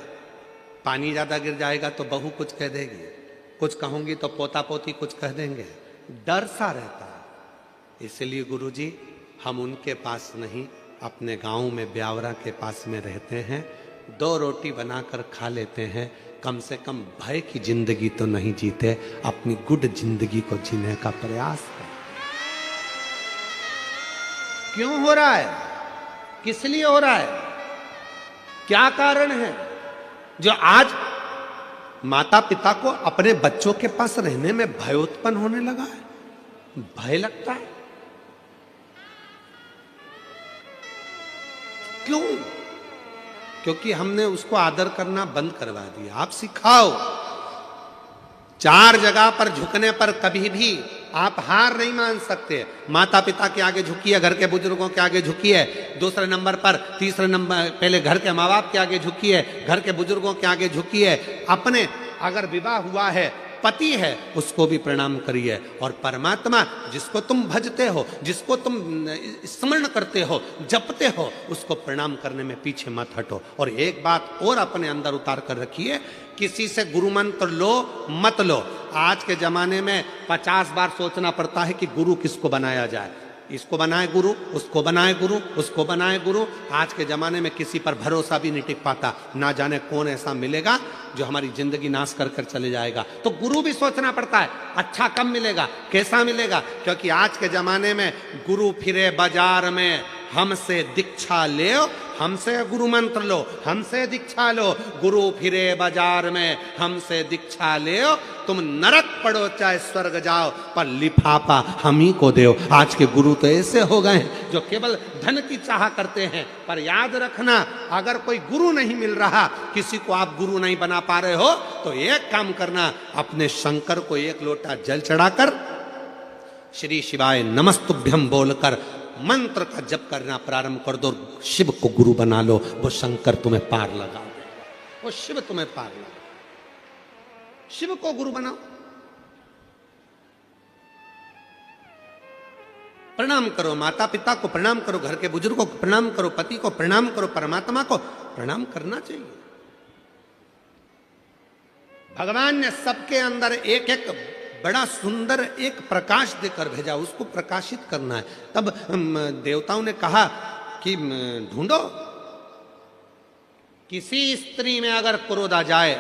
पानी ज्यादा गिर जाएगा तो बहू कुछ कह देगी, कुछ कहूंगी तो पोता पोती कुछ कह देंगे, डर सा रहता है। इसलिए गुरुजी हम उनके पास नहीं, अपने गांव में ब्यावरा के पास में रहते हैं, 2 रोटी बनाकर खा लेते हैं, कम से कम भय की जिंदगी तो नहीं जीते, अपनी गुड जिंदगी को जीने का प्रयास करें। क्यों हो रहा है, किस लिए हो रहा है, क्या कारण है जो आज माता पिता को अपने बच्चों के पास रहने में भय उत्पन्न होने लगा है? भय लगता है क्यों? क्योंकि हमने उसको आदर करना बंद करवा दिया। आप सिखाओ, 4 जगह पर झुकने पर कभी भी आप हार नहीं मान सकते। माता पिता के आगे झुकिए, घर के बुजुर्गों के आगे झुकिए, दूसरे नंबर पर, तीसरे नंबर पहले घर के माँ बाप के आगे झुकिए, घर के बुजुर्गों के आगे झुकिए, अपने अगर विवाह हुआ है, पति है, उसको भी प्रणाम करिए, और परमात्मा जिसको तुम भजते हो, जिसको तुम स्मरण करते हो, जपते हो, उसको प्रणाम करने में पीछे मत हटो। और एक बात और अपने अंदर उतार कर रखिए, किसी से गुरु मंत्र लो मत लो। आज के जमाने में 50 बार सोचना पड़ता है कि गुरु किसको बनाया जाए, इसको बनाए गुरु, उसको बनाए गुरु, उसको बनाए गुरु। आज के जमाने में किसी पर भरोसा भी नहीं टिक पाता, ना जाने कौन ऐसा मिलेगा जो हमारी जिंदगी नाश कर कर चले जाएगा। तो गुरु भी सोचना पड़ता है, अच्छा कब मिलेगा, कैसा मिलेगा, क्योंकि आज के जमाने में गुरु फिरे बाजार में, हमसे दीक्षा ले, हमसे गुरु मंत्र लो, हमसे दीक्षा लो, गुरु फिरे बाजार में, हमसे दीक्षा ले, तुम नरक पड़ो चाहे स्वर्ग जाओ, पर लिफाफा हम ही को दो। आज के गुरु तो ऐसे हो गए हैं जो केवल धन की चाह करते हैं। पर याद रखना, अगर कोई गुरु नहीं मिल रहा, किसी को आप गुरु नहीं बना पा रहे हो, तो एक काम करना, अपने शंकर को 1 लोटा जल चढ़ाकर श्री शिवाय नमस्तुभ्यम बोलकर मंत्र का जप करना प्रारंभ कर दो, शिव को गुरु बना लो, वो शंकर तुम्हें पार लगा देगा, वो शिव तुम्हें पार लगा। शिव को गुरु बनाओ, प्रणाम करो, माता पिता को प्रणाम करो, घर के बुजुर्गों को प्रणाम करो, पति को प्रणाम करो, परमात्मा को प्रणाम करना चाहिए। भगवान ने सबके अंदर एक एक बड़ा सुंदर एक प्रकाश देकर भेजा, उसको प्रकाशित करना है। तब देवताओं ने कहा कि ढूंढो, किसी स्त्री में अगर क्रोध आ जाए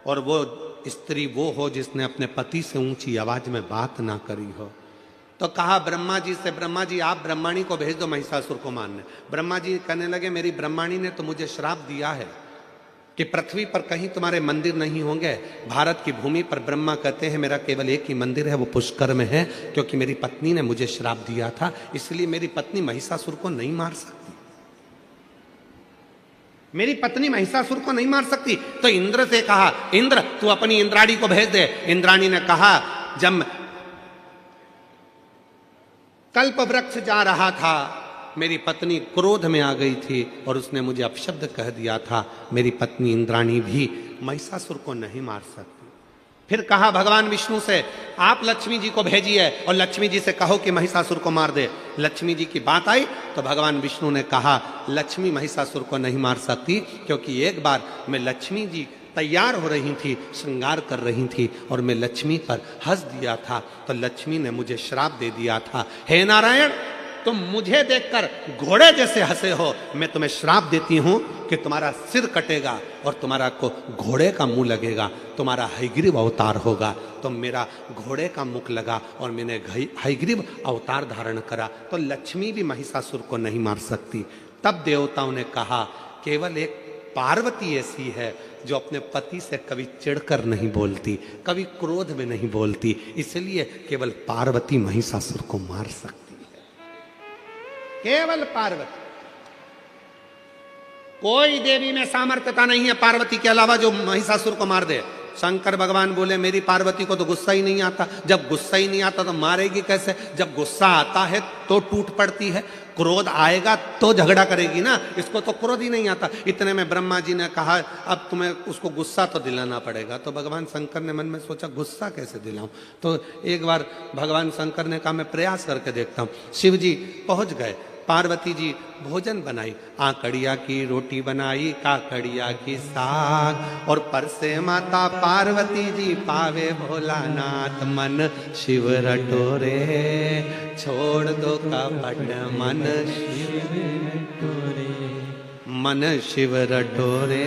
और वो स्त्री वो हो जिसने अपने पति से ऊंची आवाज में बात ना करी हो, तो कहा ब्रह्मा जी से, ब्रह्मा जी आप ब्रह्माणी को भेज दो महिषासुर को मारने। ब्रह्मा जी कहने लगे, मेरी ब्रह्माणी ने तो मुझे श्राप दिया है कि पृथ्वी पर कहीं तुम्हारे मंदिर नहीं होंगे। भारत की भूमि पर ब्रह्मा कहते हैं मेरा केवल एक ही मंदिर है, वो पुष्कर में है, क्योंकि मेरी पत्नी ने मुझे श्राप दिया था, इसलिए मेरी पत्नी महिषासुर को नहीं मार सकती, मेरी पत्नी महिषासुर को नहीं मार सकती। तो इंद्र से कहा, इंद्र तू अपनी इंद्राणी को भेज दे। इंद्राणी ने कहा, जब कल्प वृक्ष जा रहा था, मेरी पत्नी क्रोध में आ गई थी और उसने मुझे अपशब्द कह दिया था, मेरी पत्नी इंद्राणी भी महिषासुर को नहीं मार सकती। फिर कहा भगवान विष्णु से, आप लक्ष्मी जी को भेजिए और लक्ष्मी जी से कहो कि महिषासुर को मार दे। लक्ष्मी जी की बात आई तो भगवान विष्णु ने कहा, लक्ष्मी महिषासुर को नहीं मार सकती, क्योंकि एक बार मैं लक्ष्मी जी तैयार हो रही थी, श्रृंगार कर रही थी और मैं लक्ष्मी पर हंस दिया था, तो लक्ष्मी ने मुझे श्राप दे दिया था, हे नारायण तुम मुझे देखकर घोड़े जैसे हंसे हो, मैं तुम्हें श्राप देती हूं कि तुम्हारा सिर कटेगा और तुम्हारा को घोड़े का मुंह लगेगा, तुम्हारा हयग्रीव अवतार होगा। तो मेरा घोड़े का मुख लगा और मैंने हयग्रीव अवतार धारण करा, तो लक्ष्मी भी महिषासुर को नहीं मार सकती। तब देवताओं ने कहा, केवल एक पार्वती ऐसी है जो अपने पति से कभी चिढ़कर नहीं बोलती, कभी क्रोध में नहीं बोलती, इसलिए केवल पार्वती महिषासुर को मार सकती, केवल पार्वती। कोई देवी में सामर्थ्यता नहीं है पार्वती के अलावा जो महिषासुर को मार दे। शंकर भगवान बोले, मेरी पार्वती को तो गुस्सा ही नहीं आता, जब गुस्सा ही नहीं आता तो मारेगी कैसे? जब गुस्सा आता है तो टूट पड़ती है, क्रोध आएगा तो झगड़ा करेगी ना, इसको तो क्रोध ही नहीं आता। इतने में ब्रह्मा जी ने कहा, अब तुम्हें उसको गुस्सा तो दिलाना पड़ेगा। तो भगवान शंकर ने मन में सोचा, गुस्सा कैसे दिलाऊं? तो एक बार भगवान शंकर ने कहा, मैं प्रयास करके देखता हूं। शिव जी पहुंच गए, पार्वती जी भोजन बनाई, आकड़िया की रोटी बनाई, काकड़िया की साग, और परसे माता पार्वती जी पावे भोलानाथ, मन शिव रटोरे छोड़ दो कपट, मन शिव रटोरे, मन शिव रटोरे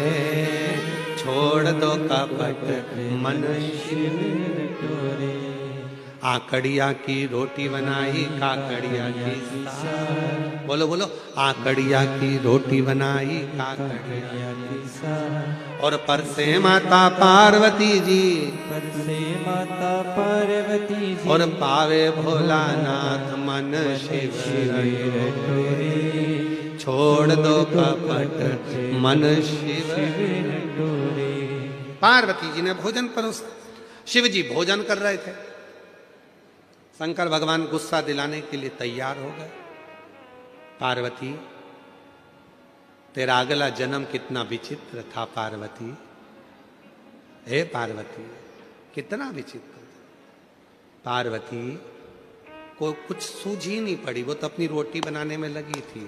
छोड़ दो कपट, मन शिव रटोरे। आकड़िया की रोटी बनाई, काकड़िया की साग, बोलो बोलो, आकड़िया की रोटी बनाई, काकड़िया की साग, और परसे माता पार्वती जी, परसे माता पार्वती जी, और पावे भोलानाथ, मन शिव रटोरे छोड़ दो कपट, मन शिव रटोरे। पार्वती जी ने भोजन परोसा, शिव जी भोजन कर रहे थे। शंकर भगवान गुस्सा दिलाने के लिए तैयार हो गए। पार्वती, तेरा अगला जन्म कितना विचित्र था पार्वती, हे पार्वती कितना विचित्र। पार्वती को कुछ सूझ ही नहीं पड़ी, वो तो अपनी रोटी बनाने में लगी थी।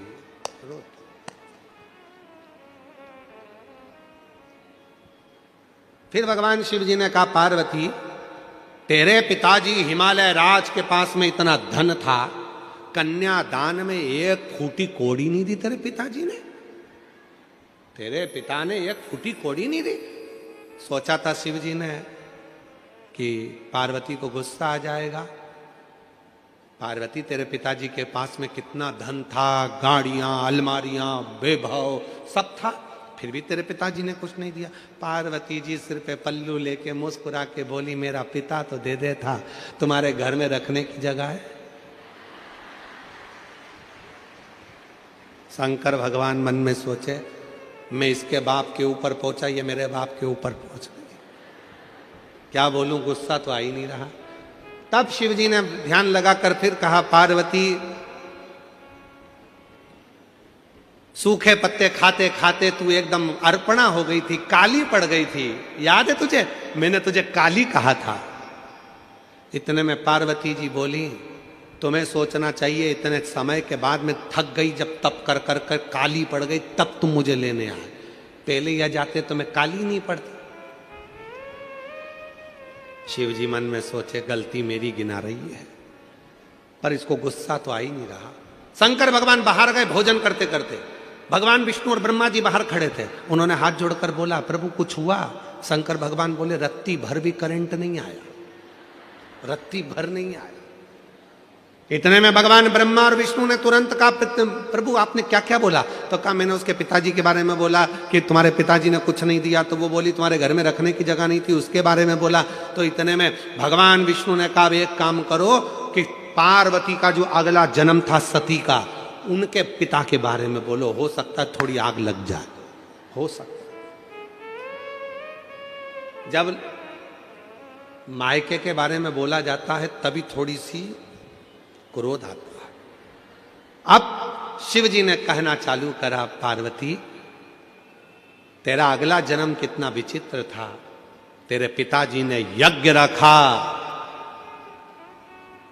फिर भगवान शिव जी ने कहा, पार्वती तेरे पिताजी हिमालय राज के पास में इतना धन था, कन्यादान में एक फूटी कोड़ी नहीं दी तेरे पिताजी ने, तेरे पिता ने एक फूटी कोड़ी नहीं दी। सोचा था शिव जी ने कि पार्वती को गुस्सा आ जाएगा। पार्वती तेरे पिताजी के पास में कितना धन था, गाड़ियां, अलमारियां, वैभव सब था, फिर भी तेरे पिताजी ने कुछ नहीं दिया। पार्वती जी सिर पे पल्लू लेके मुस्कुरा के बोली, मेरा पिता तो दे दे था, तुम्हारे घर में रखने की जगह है। शंकर भगवान मन में सोचे, मैं इसके बाप के ऊपर पहुंचा, ये मेरे बाप के ऊपर पहुंच गई, क्या बोलूं, गुस्सा तो आ ही नहीं रहा। तब शिव जी ने ध्यान लगाकर फिर कहा, पार्वती सूखे पत्ते खाते खाते तू एकदम अर्पणा हो गई थी, काली पड़ गई थी, याद है तुझे, मैंने तुझे काली कहा था। इतने में पार्वती जी बोली, तुम्हें सोचना चाहिए, इतने समय के बाद में थक गई, जब तप कर कर कर काली पड़ गई, तब तुम मुझे लेने आए, पहले या जाते तो मैं काली नहीं पड़ती। शिव जी मन में सोचे, गलती मेरी गिना रही है, पर इसको गुस्सा तो आ ही नहीं रहा। शंकर भगवान बाहर गए भोजन करते करते, भगवान विष्णु और ब्रह्मा जी बाहर खड़े थे। उन्होंने हाथ जोड़कर बोला, प्रभु कुछ हुआ? शंकर भगवान बोले, रत्ती भर भी करंट नहीं आया, रत्ती भर नहीं आया। इतने में भगवान ब्रह्मा और विष्णु ने तुरंत कहा, प्रभु आपने क्या क्या बोला? तो कहा, मैंने उसके पिताजी के बारे में बोला कि तुम्हारे पिताजी ने कुछ नहीं दिया, तो वो बोली तुम्हारे घर में रखने की जगह नहीं थी, उसके बारे में बोला। तो इतने में भगवान विष्णु ने कहा, एक काम करो कि पार्वती का जो अगला जन्म था सती का, उनके पिता के बारे में बोलो, हो सकता है थोड़ी आग लग जाए, हो सकता। जब मायके के बारे में बोला जाता है तभी थोड़ी सी क्रोध आता है। अब शिव जी ने कहना चालू करा, पार्वती तेरा अगला जन्म कितना विचित्र था, तेरे पिताजी ने यज्ञ रखा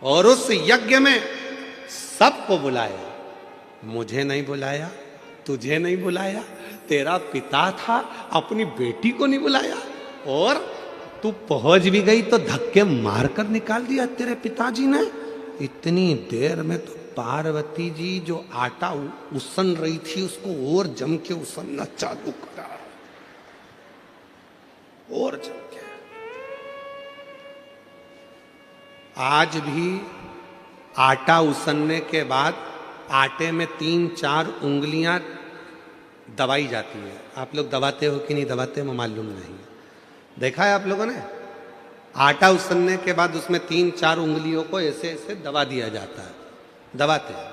और उस यज्ञ में सबको बुलाया, मुझे नहीं बुलाया, तुझे नहीं बुलाया, तेरा पिता था अपनी बेटी को नहीं बुलाया, और तू पहुंच भी गई तो धक्के मारकर निकाल दिया तेरे पिताजी ने। इतनी देर में तो पार्वती जी जो आटा उसन रही थी उसको और जम के उसनना चालू करा, और जम के। आज भी आटा उसनने के बाद आटे में 3-4 उंगलियां दबाई जाती है। आप लोग दबाते हो कि नहीं दबाते हो मालूम नहीं, देखा है आप लोगों ने? आटा उसनने के बाद उसमें 3-4 उंगलियों को ऐसे ऐसे दबा दिया जाता है, दबाते हैं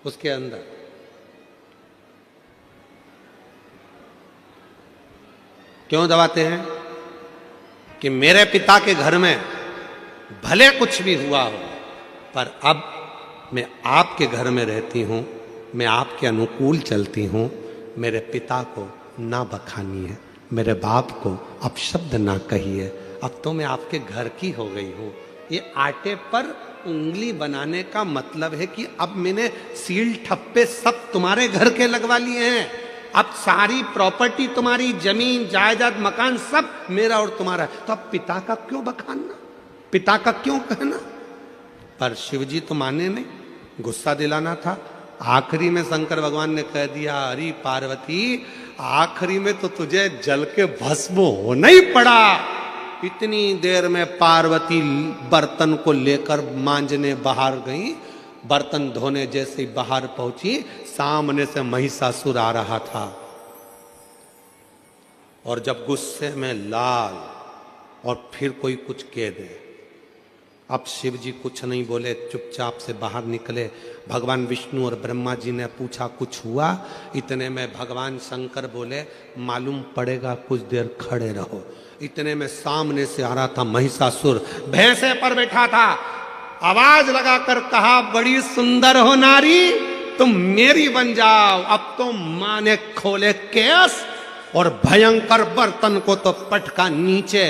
उसके अंदर। क्यों दबाते हैं? कि मेरे पिता के घर में भले कुछ भी हुआ हो, पर अब मैं आपके घर में रहती हूं, मैं आपके अनुकूल चलती हूं, मेरे पिता को ना बखानिए, मेरे बाप को अपशब्द ना कहिए, अब तो मैं आपके घर की हो गई हूं। ये आटे पर उंगली बनाने का मतलब है कि अब मैंने सील ठप्पे सब तुम्हारे घर के लगवा लिए हैं, अब सारी प्रॉपर्टी तुम्हारी, जमीन जायदाद मकान सब मेरा और तुम्हारा है, तो अब पिता का क्यों बखानना, पिता का क्यों कहना। पर शिव जी तो माने नहीं, गुस्सा दिलाना था। आखिरी में शंकर भगवान ने कह दिया, अरे पार्वती आखिरी में तो तुझे जल के भस्म होना ही पड़ा। इतनी देर में पार्वती बर्तन को लेकर मांजने बाहर गई, बर्तन धोने जैसे ही बाहर पहुंची, सामने से महिषासुर आ रहा था, और जब गुस्से में लाल और फिर कोई कुछ कह दे। अब शिव जी कुछ नहीं बोले, चुपचाप से बाहर निकले। भगवान विष्णु और ब्रह्मा जी ने पूछा कुछ हुआ? इतने में भगवान शंकर बोले, मालूम पड़ेगा, कुछ देर खड़े रहो। इतने में सामने से आ रहा था महिषासुर, भैंसे पर बैठा था, आवाज लगाकर कहा, बड़ी सुंदर हो नारी, तुम मेरी बन जाओ। अब तो मां ने खोले केस और भयंकर बर्तन को तो पटका नीचे,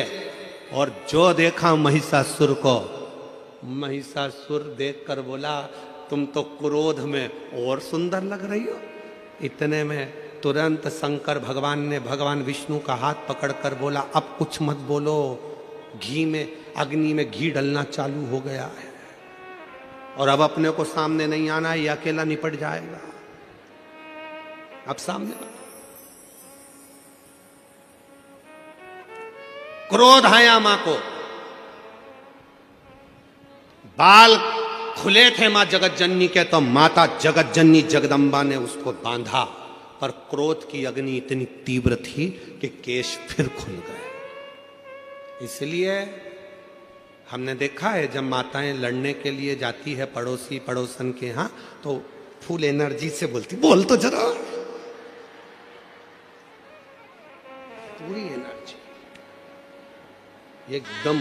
और जो देखा महिषासुर को, महिषासुर देखकर बोला, तुम तो क्रोध में और सुंदर लग रही हो। इतने में तुरंत शंकर भगवान ने भगवान विष्णु का हाथ पकड़कर बोला, अब कुछ मत बोलो, घी में, अग्नि में घी डलना चालू हो गया है, और अब अपने को सामने नहीं आना, ये अकेला निपट जाएगा। अब सामने क्रोध आया मां को, बाल खुले थे मां जगत जननी के, तो माता जगत जननी जगदम्बा ने उसको बांधा, पर क्रोध की अग्नि इतनी तीव्र थी कि केश फिर खुल गए। इसलिए हमने देखा है, जब माताएं लड़ने के लिए जाती है पड़ोसी पड़ोसन के यहां, तो फुल एनर्जी से बोलती, बोल तो जरा, पूरी एनर्जी एकदम।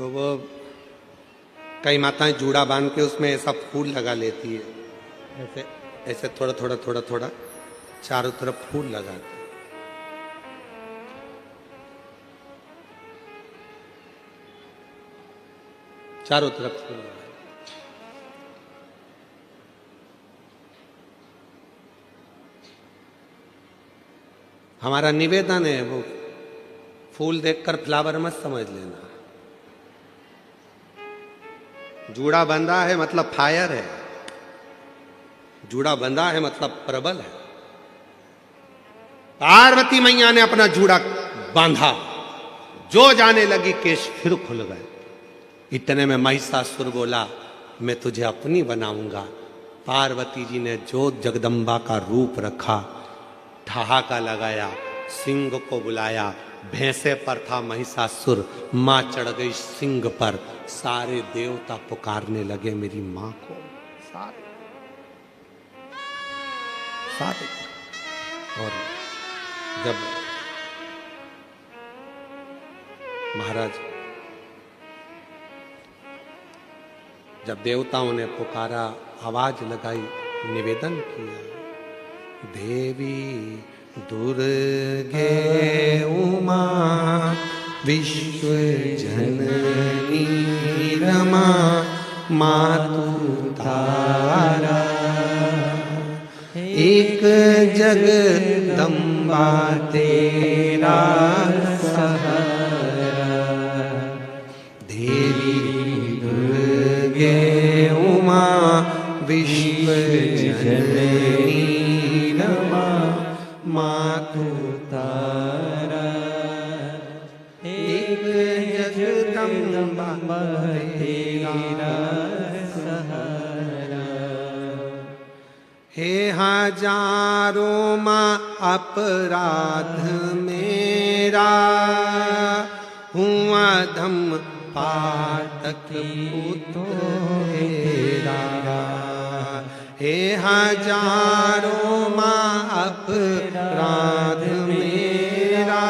वो कई माताएं जूड़ा बांध के उसमें ऐसा फूल लगा लेती है, ऐसे ऐसे थोड़ा थोड़ा थोड़ा थोड़ा चारों तरफ फूल लगाती है। चारों तरफ फूल लगा। हमारा निवेदन है, वो फूल देखकर फ्लावर मत समझ लेना। जूड़ा बंधा है मतलब फायर है, जूड़ा बंधा है मतलब प्रबल है। पार्वती मैया ने अपना जूड़ा बांधा, जो जाने लगी केश फिर खुल गए। इतने में महिषासुर बोला, मैं तुझे अपनी बनाऊंगा। पार्वती जी ने जो जगदम्बा का रूप रखा, ठहाका लगाया, सिंह को बुलाया, भैंसे पर था महिषासुर, मां चढ़ गई सिंह पर। सारे देवता पुकारने लगे मेरी मां को, सारे सारे। और जब महाराज, जब देवताओं ने पुकारा, आवाज लगाई, निवेदन किया, देवी दुर्गे उमा विश्व जननी रमा मातु तारा, एक जगदम्बा तेरा सहारा। देवी दुर्गे उमा विश्व जननी रमा मातु तारा, एक जगदम्बा तेरा सहारा। हे हजारों मां अपराध मेरा, हुआ धम पातक पुत्र तेरा। हे हजारों मां अपराध मेरा,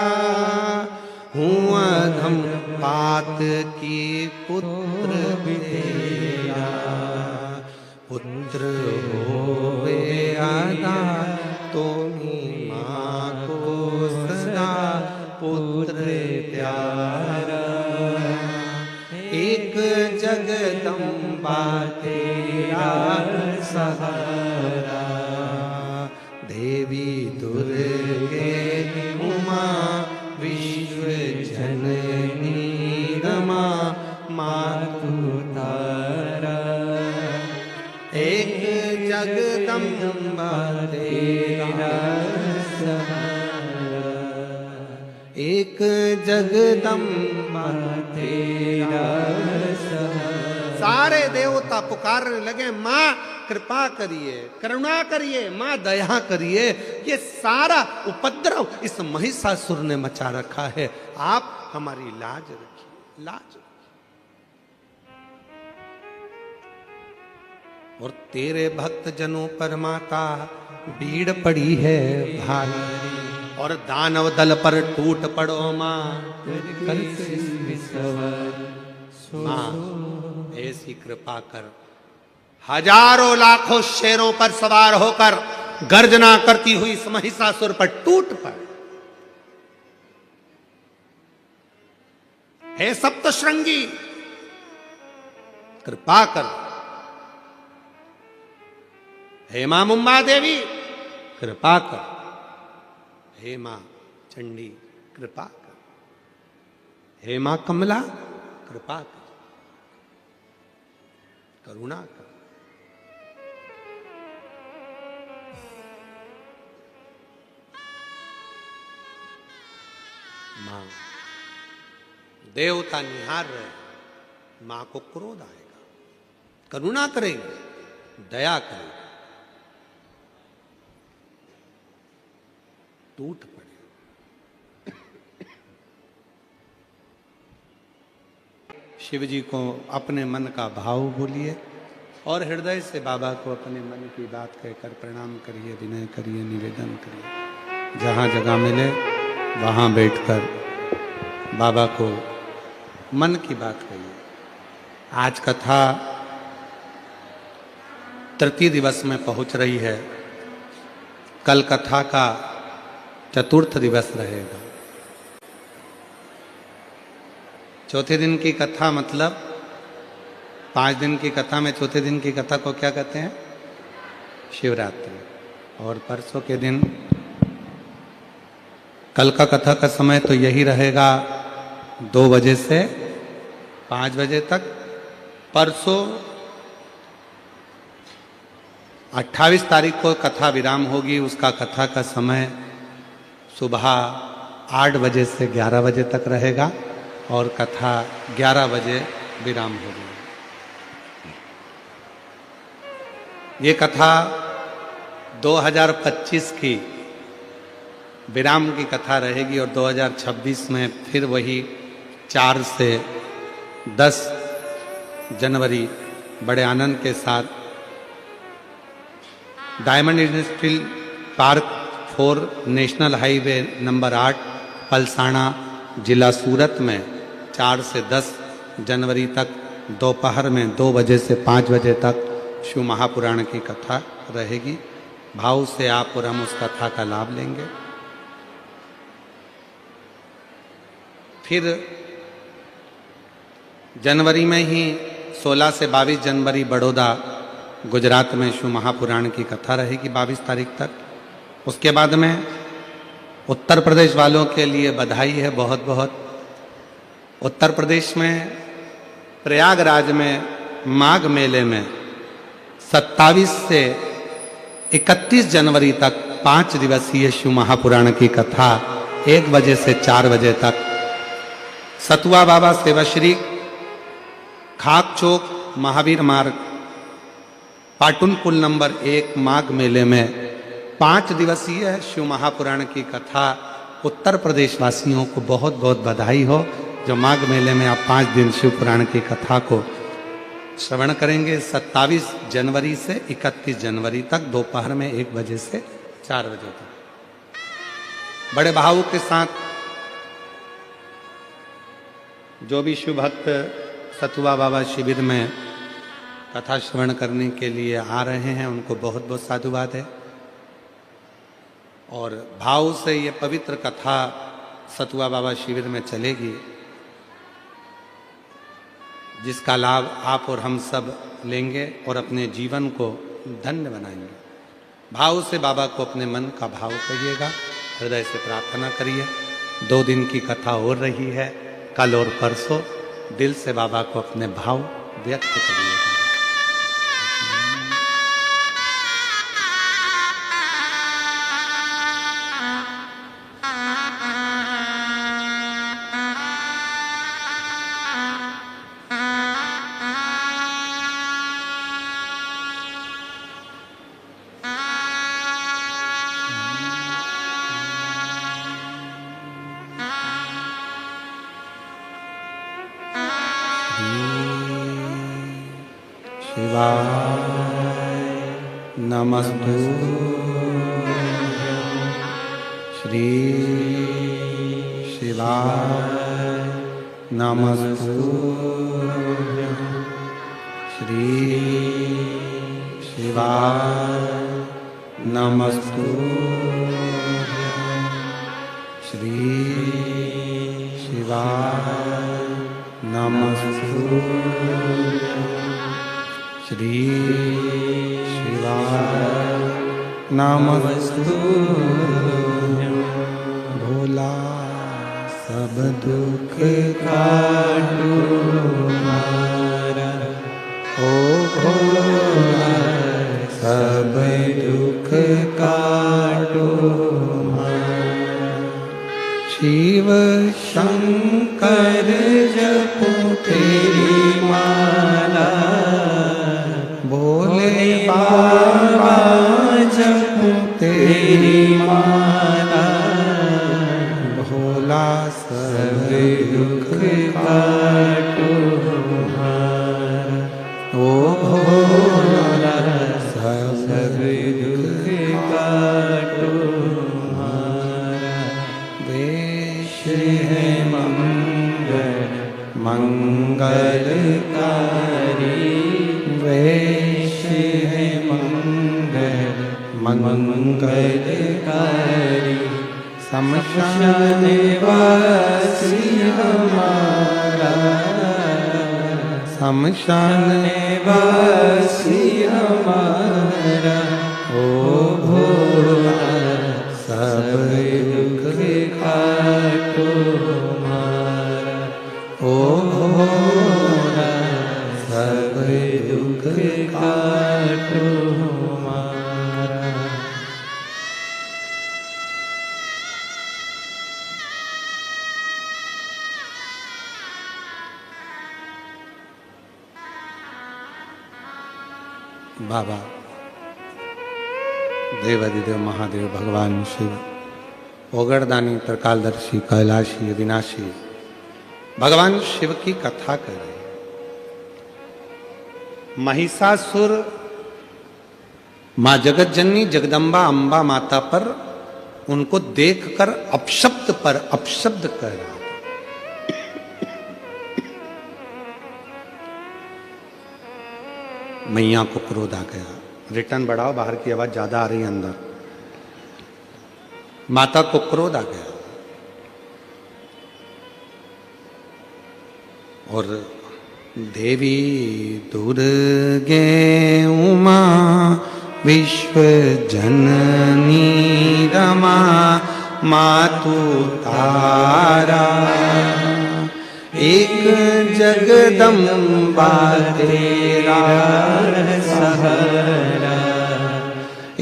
हुआ धम पात की पुत्र पुत्र होवे आदा, तुम्ही माँ को सदा पुत्र प्यारा। एक जगदम्बा तेरा सहारा, देवी दुर्गे उमा विश्व जननी रमा मातु तारा। एक जगदम्बा तेरा सहारा, एक जगदम्बा तेरा सहारा। सारे देवता पुकारने लगे, माँ कृपा करिए, करुणा करिए, माँ दया करिए, ये सारा उपद्रव इस महिषासुर ने मचा रखा है, आप हमारी लाज रखिए, लाज। और तेरे भक्त जनों पर माता भीड़ पड़ी है भारी, और दानव दल पर टूट पड़ो माँ, माँ ऐसी कृपा कर। हजारों लाखों शेरों पर सवार होकर गर्जना करती हुई इस महिषासुर पर टूट पड़। हे सप्तशृंगी कृपा कर, हे मां मुंबा देवी कृपा कर, हे मां चंडी कृपा कर, हे मां कमला कृपा कर, करुणा कर। मां देवता निहार रहे, मां को क्रोध आएगा, करुणा करेंगे, दया करेंगे, टूट पड़े। शिव जी को अपने मन का भाव बोलिए और हृदय से बाबा को अपने मन की बात कहकर प्रणाम करिए, विनय करिए, निवेदन करिए। जहाँ जगह मिले वहाँ बैठकर बाबा को मन की बात कहिए। आज कथा तृतीय दिवस में पहुंच रही है, कल कथा का चतुर्थ दिवस रहेगा। चौथे दिन की कथा मतलब 5 दिन की कथा में चौथे दिन की कथा को क्या कहते हैं? शिवरात्रि। और परसों के दिन कल का कथा का समय तो यही रहेगा 2 बजे से 5 बजे तक। परसों 28 तारीख को कथा विराम होगी, उसका कथा का समय सुबह 8 बजे से 11 बजे तक रहेगा और कथा 11 बजे विराम होगी। ये कथा 2025 की विराम की कथा रहेगी और 2026 में फिर वही 4 से 10 जनवरी बड़े आनंद के साथ diamond industrial park 4 national highway number 8 Palsana जिला सूरत में 4 से 10 जनवरी तक दोपहर में 2 बजे से 5 बजे तक शिव महापुराण की कथा रहेगी। भाव से आप और हम उस कथा का लाभ लेंगे। फिर जनवरी में ही 16 से 22 जनवरी बड़ौदा गुजरात में शिव महापुराण की कथा रहेगी 22 तारीख तक। उसके बाद में उत्तर प्रदेश वालों के लिए बधाई है बहुत बहुत। उत्तर प्रदेश में प्रयागराज में माघ मेले में 27 से 31 जनवरी तक 5 दिवसीय शिव महापुराण की कथा 1 बजे से 4 बजे तक सतुआ बाबा सेवाश्री खाक चौक महावीर मार्ग पाटुन पुल नंबर 1 माघ मेले में 5 दिवसीय शिव महापुराण की कथा। उत्तर प्रदेश वासियों को बहुत बहुत बधाई हो जो माघ मेले में आप 5 दिन शिव पुराण की कथा को श्रवण करेंगे। 27 जनवरी से 31 जनवरी तक दोपहर में 1 बजे से 4 बजे तक बड़े भावों के साथ जो भी शिव भक्त सतुआ बाबा शिविर में कथा श्रवण करने के लिए आ रहे हैं उनको बहुत बहुत साधुवाद है। और भाव से ये पवित्र कथा सतुआ बाबा शिविर में चलेगी, जिसका लाभ आप और हम सब लेंगे और अपने जीवन को धन्य बनाएंगे। भाव से बाबा को अपने मन का भाव कहिएगा, हृदय से प्रार्थना करिए। 2 दिन की कथा हो रही है, कल और परसों। दिल से बाबा को अपने भाव व्यक्त करिएगा। श्री शिवाय नमस्तुभ्यं। श्री शिवाय नमस्तुभ्यं। श्री शिवाय नमस्तुभ्यं। श्री शिवाय नमस्तुभ्यं। भोला सब दुख काटो हमारा, ओ भोला सब दुख काटो हमारा। शिव शंकर जपो तेरी माला, भोले बाबा जपो तेरी माला। भोला सब दुख काटो हमारा, ओ भोला सब दुख काटो हमारा। वेश है मंगल मंगलकारी, वेश है मंगल मंगलकारी। शमशान वासी हमारा, शमशान वासी हमारा। ओ भोला सब दुख काटो हमारा, ओ भोला सब दुख काटो हमारा। बाबा देवादिदेव महादेव भगवान शिव, ओगरदानी त्रिकालदर्शी कैलाशी अविनाशी भगवान शिव की कथा कर रहे हैं। महिषासुर मां जगत जननी जगदम्बा अंबा माता पर उनको देखकर अपशब्द पर अपशब्द कह रहा था। मैया को क्रोध आ गया। रिटर्न बढ़ाओ, बाहर की आवाज ज्यादा आ रही है अंदर। माता को क्रोध आ गया और देवी दुर्गे उमा विश्व जननी रमा मातु तारा, एक जगदम्बा तेरा सहारा,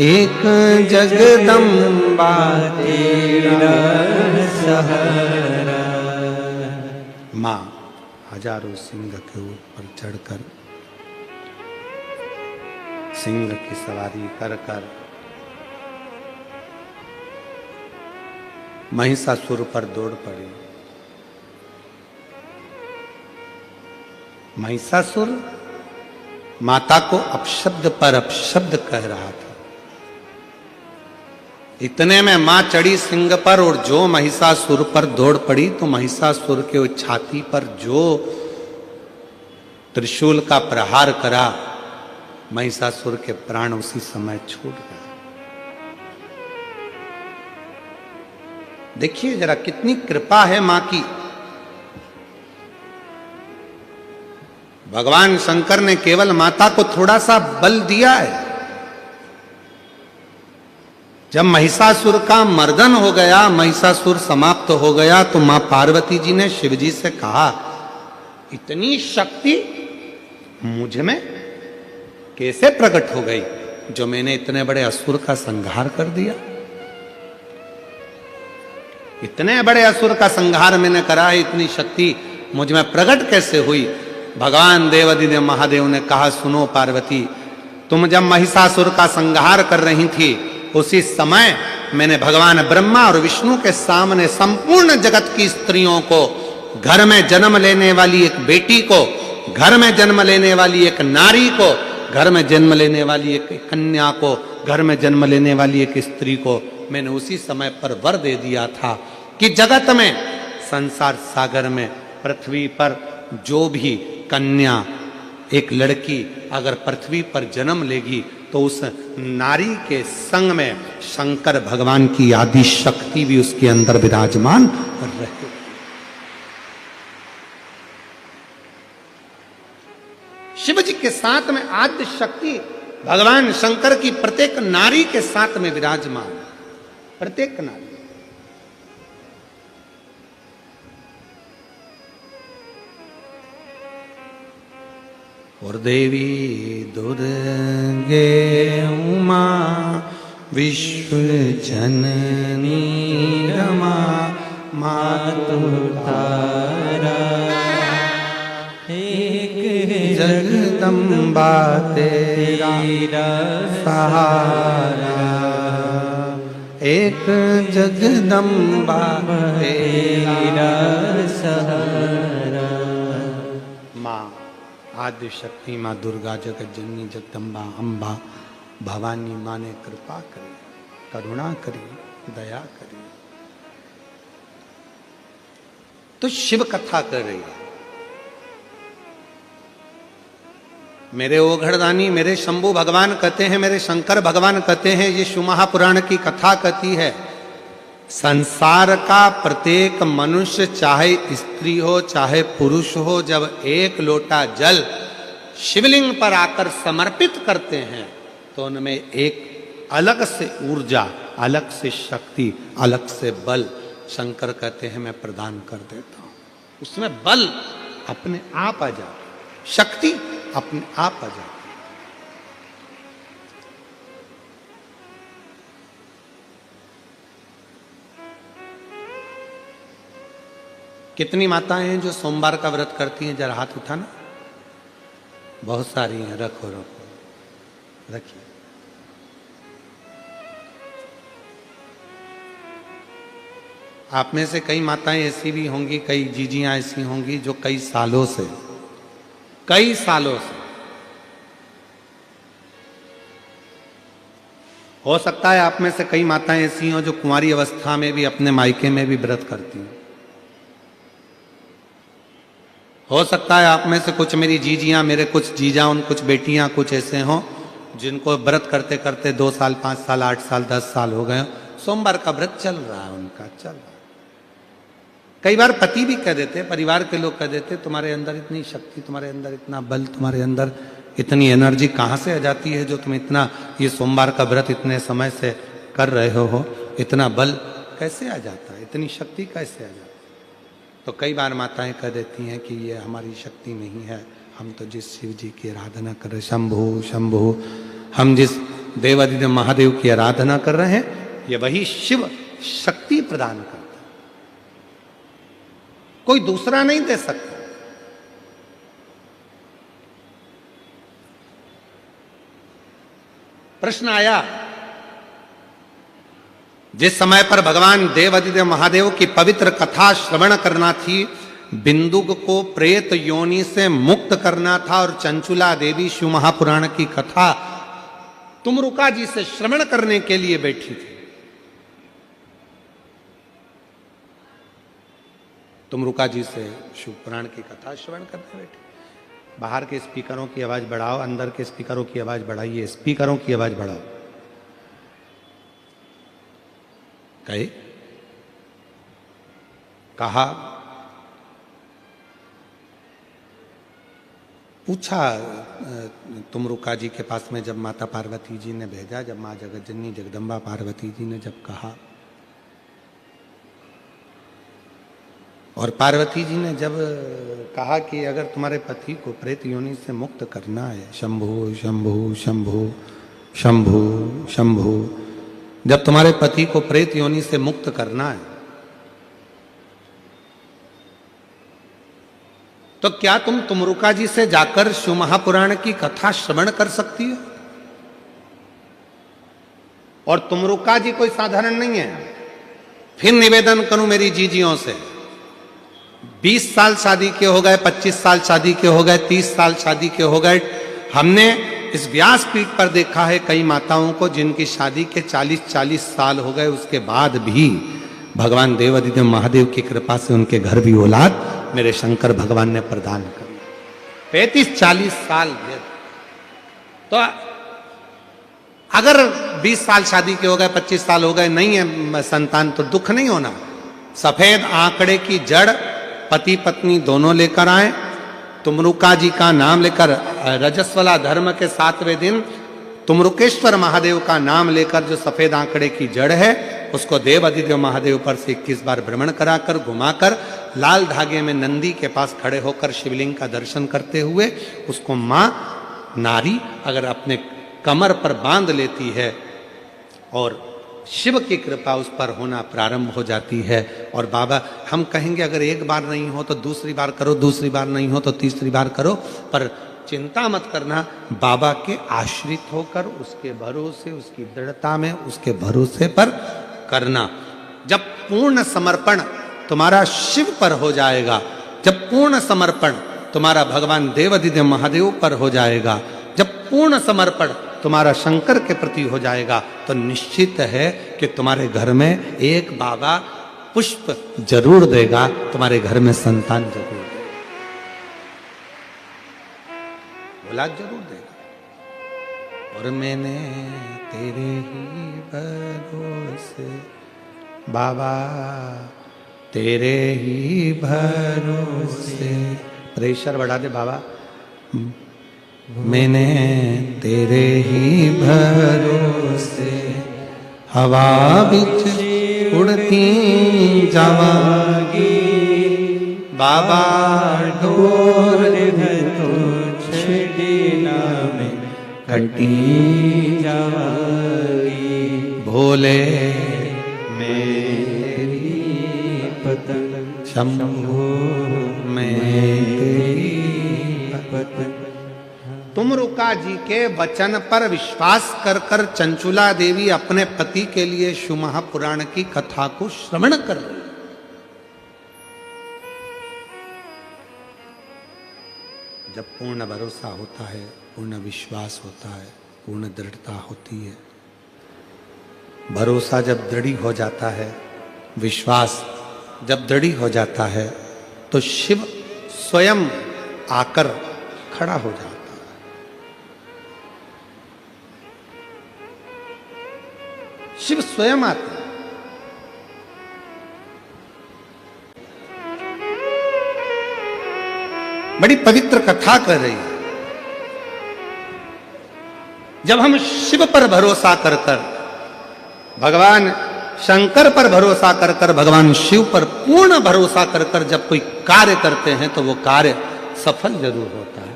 एक जगदम्बा तेरा सहारा। माँ हजारों सिंह के ऊपर चढ़कर सिंह की सवारी कर कर महिषासुर पर दौड़ पड़ी। महिषासुर माता को अपशब्द पर अपशब्द कह रहा था। इतने में मां चढ़ी सिंह पर और जो महिषासुर पर दौड़ पड़ी तो महिषासुर के छाती पर जो त्रिशूल का प्रहार करा महिषासुर के प्राण उसी समय छूट गए। देखिए जरा कितनी कृपा है मां की। भगवान शंकर ने केवल माता को थोड़ा सा बल दिया है। जब महिषासुर का मर्दन हो गया, महिषासुर समाप्त हो गया, तो मां पार्वती जी ने शिव जी से कहा, इतनी शक्ति मुझ में कैसे प्रकट हो गई जो मैंने इतने बड़े असुर का संहार कर दिया। इतने बड़े असुर का संहार मैंने करा है, इतनी शक्ति मुझ में प्रकट कैसे हुई। भगवान देवादिदेव महादेव ने कहा, सुनो पार्वती, तुम जब महिषासुर का संहार कर रही थी, उसी समय मैंने भगवान ब्रह्मा और विष्णु के सामने संपूर्ण जगत की स्त्रियों को, घर में जन्म लेने वाली एक बेटी को, घर में जन्म लेने वाली एक नारी को, घर में जन्म लेने वाली एक कन्या को, घर में जन्म लेने वाली एक स्त्री को मैंने उसी समय पर वर दे दिया था कि जगत में, संसार सागर में, पृथ्वी पर जो भी कन्या, एक लड़की अगर पृथ्वी पर जन्म लेगी तो उस नारी के संग में शंकर भगवान की आदि शक्ति भी उसके अंदर विराजमान रहे। शिव जी के साथ में आद्य शक्ति भगवान शंकर की प्रत्येक नारी के साथ में विराजमान, प्रत्येक नारी। और देवी दुर्गे उमा विश्व जननी रमा मातु तारा, एक जगदम्बा तेरा सहारा, एक जगदम्बा तेरा सहारा। माँ आद्य शक्ति, माँ दुर्गा, जगत जननी, जगदम्बा, अम्बा, भवानी माँ ने कृपा करी, करुणा करी, दया करी। तो शिव कथा कर रही है। मेरे ओघड़दानी, मेरे शंभु भगवान कहते हैं, मेरे शंकर भगवान कहते हैं, ये शिव महापुराण की कथा कहती है, संसार का प्रत्येक मनुष्य, चाहे स्त्री हो चाहे पुरुष हो, जब एक लोटा जल शिवलिंग पर आकर समर्पित करते हैं तो उनमें एक अलग से ऊर्जा, अलग से शक्ति, अलग से बल शंकर कहते हैं मैं प्रदान कर देता हूं। उसमें बल अपने आप आ जाती, शक्ति अपने आप आ जाती। कितनी माताएं हैं जो सोमवार का व्रत करती हैं? जरा हाथ उठाना। बहुत सारी हैं, रखो रखो, रखिए। आप में से कई माताएं ऐसी भी होंगी, कई जीजियां ऐसी होंगी जो कई सालों से हो सकता है आप में से कई माताएं ऐसी हों जो कुंवारी अवस्था में भी अपने मायके में भी व्रत करती हैं। हो सकता है आप में से कुछ मेरी जीजियां, मेरे कुछ जीजा, उन कुछ बेटियां कुछ ऐसे हों जिनको व्रत करते करते 2 साल, 5 साल, 8 साल, 10 साल हो गए। सोमवार का व्रत चल रहा है उनका, चल रहा है। कई बार पति भी कह देते, परिवार के लोग कह देते, तुम्हारे अंदर इतनी शक्ति, तुम्हारे अंदर इतना बल, तुम्हारे अंदर इतनी एनर्जी कहाँ से आ जाती है जो तुम इतना ये सोमवार का व्रत इतने समय से कर रहे हो, इतना बल कैसे आ जाता है, इतनी शक्ति कैसे आ जाती है? तो कई बार माताएं कह देती हैं कि ये हमारी शक्ति नहीं है, हम तो जिस शिव जी की आराधना कर रहे, शंभु शंभु, हम जिस देवादिदेव महादेव की आराधना कर रहे हैं, ये वही शिव शक्ति प्रदान करता है, कोई दूसरा नहीं दे सकता। प्रश्न आया, जिस समय पर भगवान देवादिदेव महादेव की पवित्र कथा श्रवण करना थी, बिंदुक को प्रेत योनि से मुक्त करना था और चंचुला देवी शिव महापुराण की कथा तुमरुका जी से श्रवण करने के लिए बैठी थी। तुमरुका जी से शिव पुराण की कथा श्रवण करने बैठी। बाहर के स्पीकरों की आवाज बढ़ाओ, अंदर के स्पीकरों की आवाज बढ़ाइए, स्पीकरों की आवाज बढ़ाओ। कहे कहा, पूछा तुमरुका जी के पास में जब माता पार्वती जी ने भेजा, जब माँ जगतजननी जगदम्बा पार्वती जी ने जब कहा, और पार्वती जी ने जब कहा कि अगर तुम्हारे पति को प्रेत योनि से मुक्त करना है, शंभु शंभु शंभु शंभु शंभु, जब तुम्हारे पति को प्रेत योनि से मुक्त करना है तो क्या तुम तुमरुका जी से जाकर शिव महापुराण की कथा श्रवण कर सकती हो? और तुमरुका जी कोई साधारण नहीं है। फिर निवेदन करूं मेरी जीजियों से, 20 साल शादी के हो गए, 25 साल शादी के हो गए, 30 साल शादी के हो गए, हमने इस व्यासपीठ पर देखा है कई माताओं को जिनकी शादी के 40-40 साल हो गए, उसके बाद भी भगवान देवादिदेव महादेव की कृपा से उनके घर भी औलाद मेरे शंकर भगवान ने प्रदान कर 35-40 साल। तो अगर 20 साल शादी के हो गए, 25 साल हो गए, नहीं है संतान, तो दुख नहीं होना। सफेद आंकड़े की जड़ पति पत्नी दोनों लेकर आए, तुमरुका जी का नाम लेकर, रजस्वला धर्म के 7वें दिन तुमरुकेश्वर महादेव का नाम लेकर जो सफेद आंकड़े की जड़ है उसको देव अधिदेव महादेव पर से 21 बार भ्रमण कराकर घुमाकर लाल धागे में नंदी के पास खड़े होकर शिवलिंग का दर्शन करते हुए उसको मां नारी अगर अपने कमर पर बांध लेती है और शिव की कृपा उस पर होना प्रारंभ हो जाती है। और बाबा हम कहेंगे अगर एक बार नहीं हो तो दूसरी बार करो, दूसरी बार नहीं हो तो तीसरी बार करो, पर चिंता मत करना, बाबा के आश्रित होकर उसके भरोसे, उसकी दृढ़ता में, उसके भरोसे पर करना। जब पूर्ण समर्पण तुम्हारा शिव पर हो जाएगा, जब पूर्ण समर्पण तुम्हारा भगवान देवादिदेव महादेव पर हो जाएगा, जब पूर्ण समर्पण तुम्हारा शंकर के प्रति हो जाएगा, तो निश्चित है कि तुम्हारे घर में एक बाबा पुष्प जरूर देगा, तुम्हारे घर में संतान जरूर देगा, औलाद जरूर देगा। और मैंने तेरे ही भरोसे बाबा, तेरे ही भरोसे, प्रेशर बढ़ा दे बाबा, मैंने तेरे ही भरोसे हवा बिच उड़ती जावांगी, बाबा डोर छेड़ीना में कटी जावांगी, भोले मेरी पतंग, शंभो मेरी पतंग। तुमरुका जी के वचन पर विश्वास कर कर चंचुला देवी अपने पति के लिए शिव महापुराण की कथा को श्रवण कर रही। जब पूर्ण भरोसा होता है, पूर्ण विश्वास होता है, पूर्ण दृढ़ता होती है, भरोसा जब दृढ़ हो जाता है, विश्वास जब दृढ़ हो जाता है, तो शिव स्वयं आकर खड़ा हो जाता है। शिव स्वयं आते हैं। बड़ी पवित्र कथा कर रही है। जब हम शिव पर भरोसा कर कर, भगवान शंकर पर भरोसा कर कर, भगवान शिव पर पूर्ण भरोसा कर कर जब कोई कार्य करते हैं तो वो कार्य सफल जरूर होता है,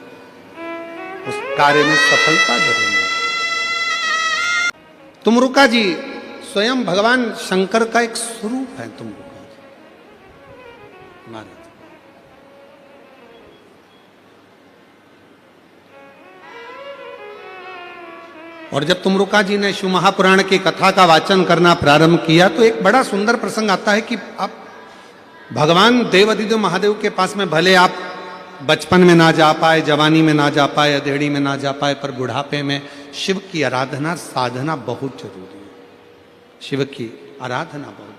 उस कार्य में सफलता जरूर होती है। तुमरुका जी स्वयं भगवान शंकर का एक स्वरूप है। तुमरुका जी महाराज, और जब तुमरुका जी ने शिव महापुराण की कथा का वाचन करना प्रारंभ किया तो एक बड़ा सुंदर प्रसंग आता है कि आप भगवान देवादिदेव महादेव के पास में भले आप बचपन में ना जा पाए, जवानी में ना जा पाए, अधेड़ी में ना जा पाए, पर बुढ़ापे में शिव की आराधना साधना बहुत जरूरी है। शिव की आराधना बहुत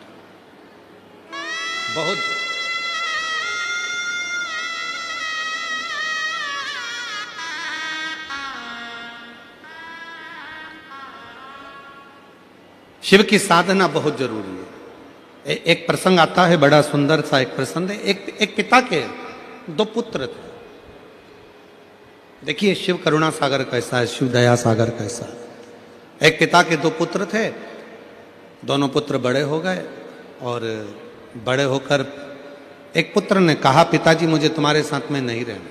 शिव की साधना बहुत जरूरी है। एक प्रसंग आता है, बड़ा सुंदर सा एक प्रसंग है। एक पिता के दो पुत्र थे। देखिए शिव करुणा सागर कैसा है, शिव दया सागर कैसा है। एक पिता के दो पुत्र थे, दोनों पुत्र बड़े हो गए और बड़े होकर एक पुत्र ने कहा, पिताजी मुझे तुम्हारे साथ में नहीं रहना,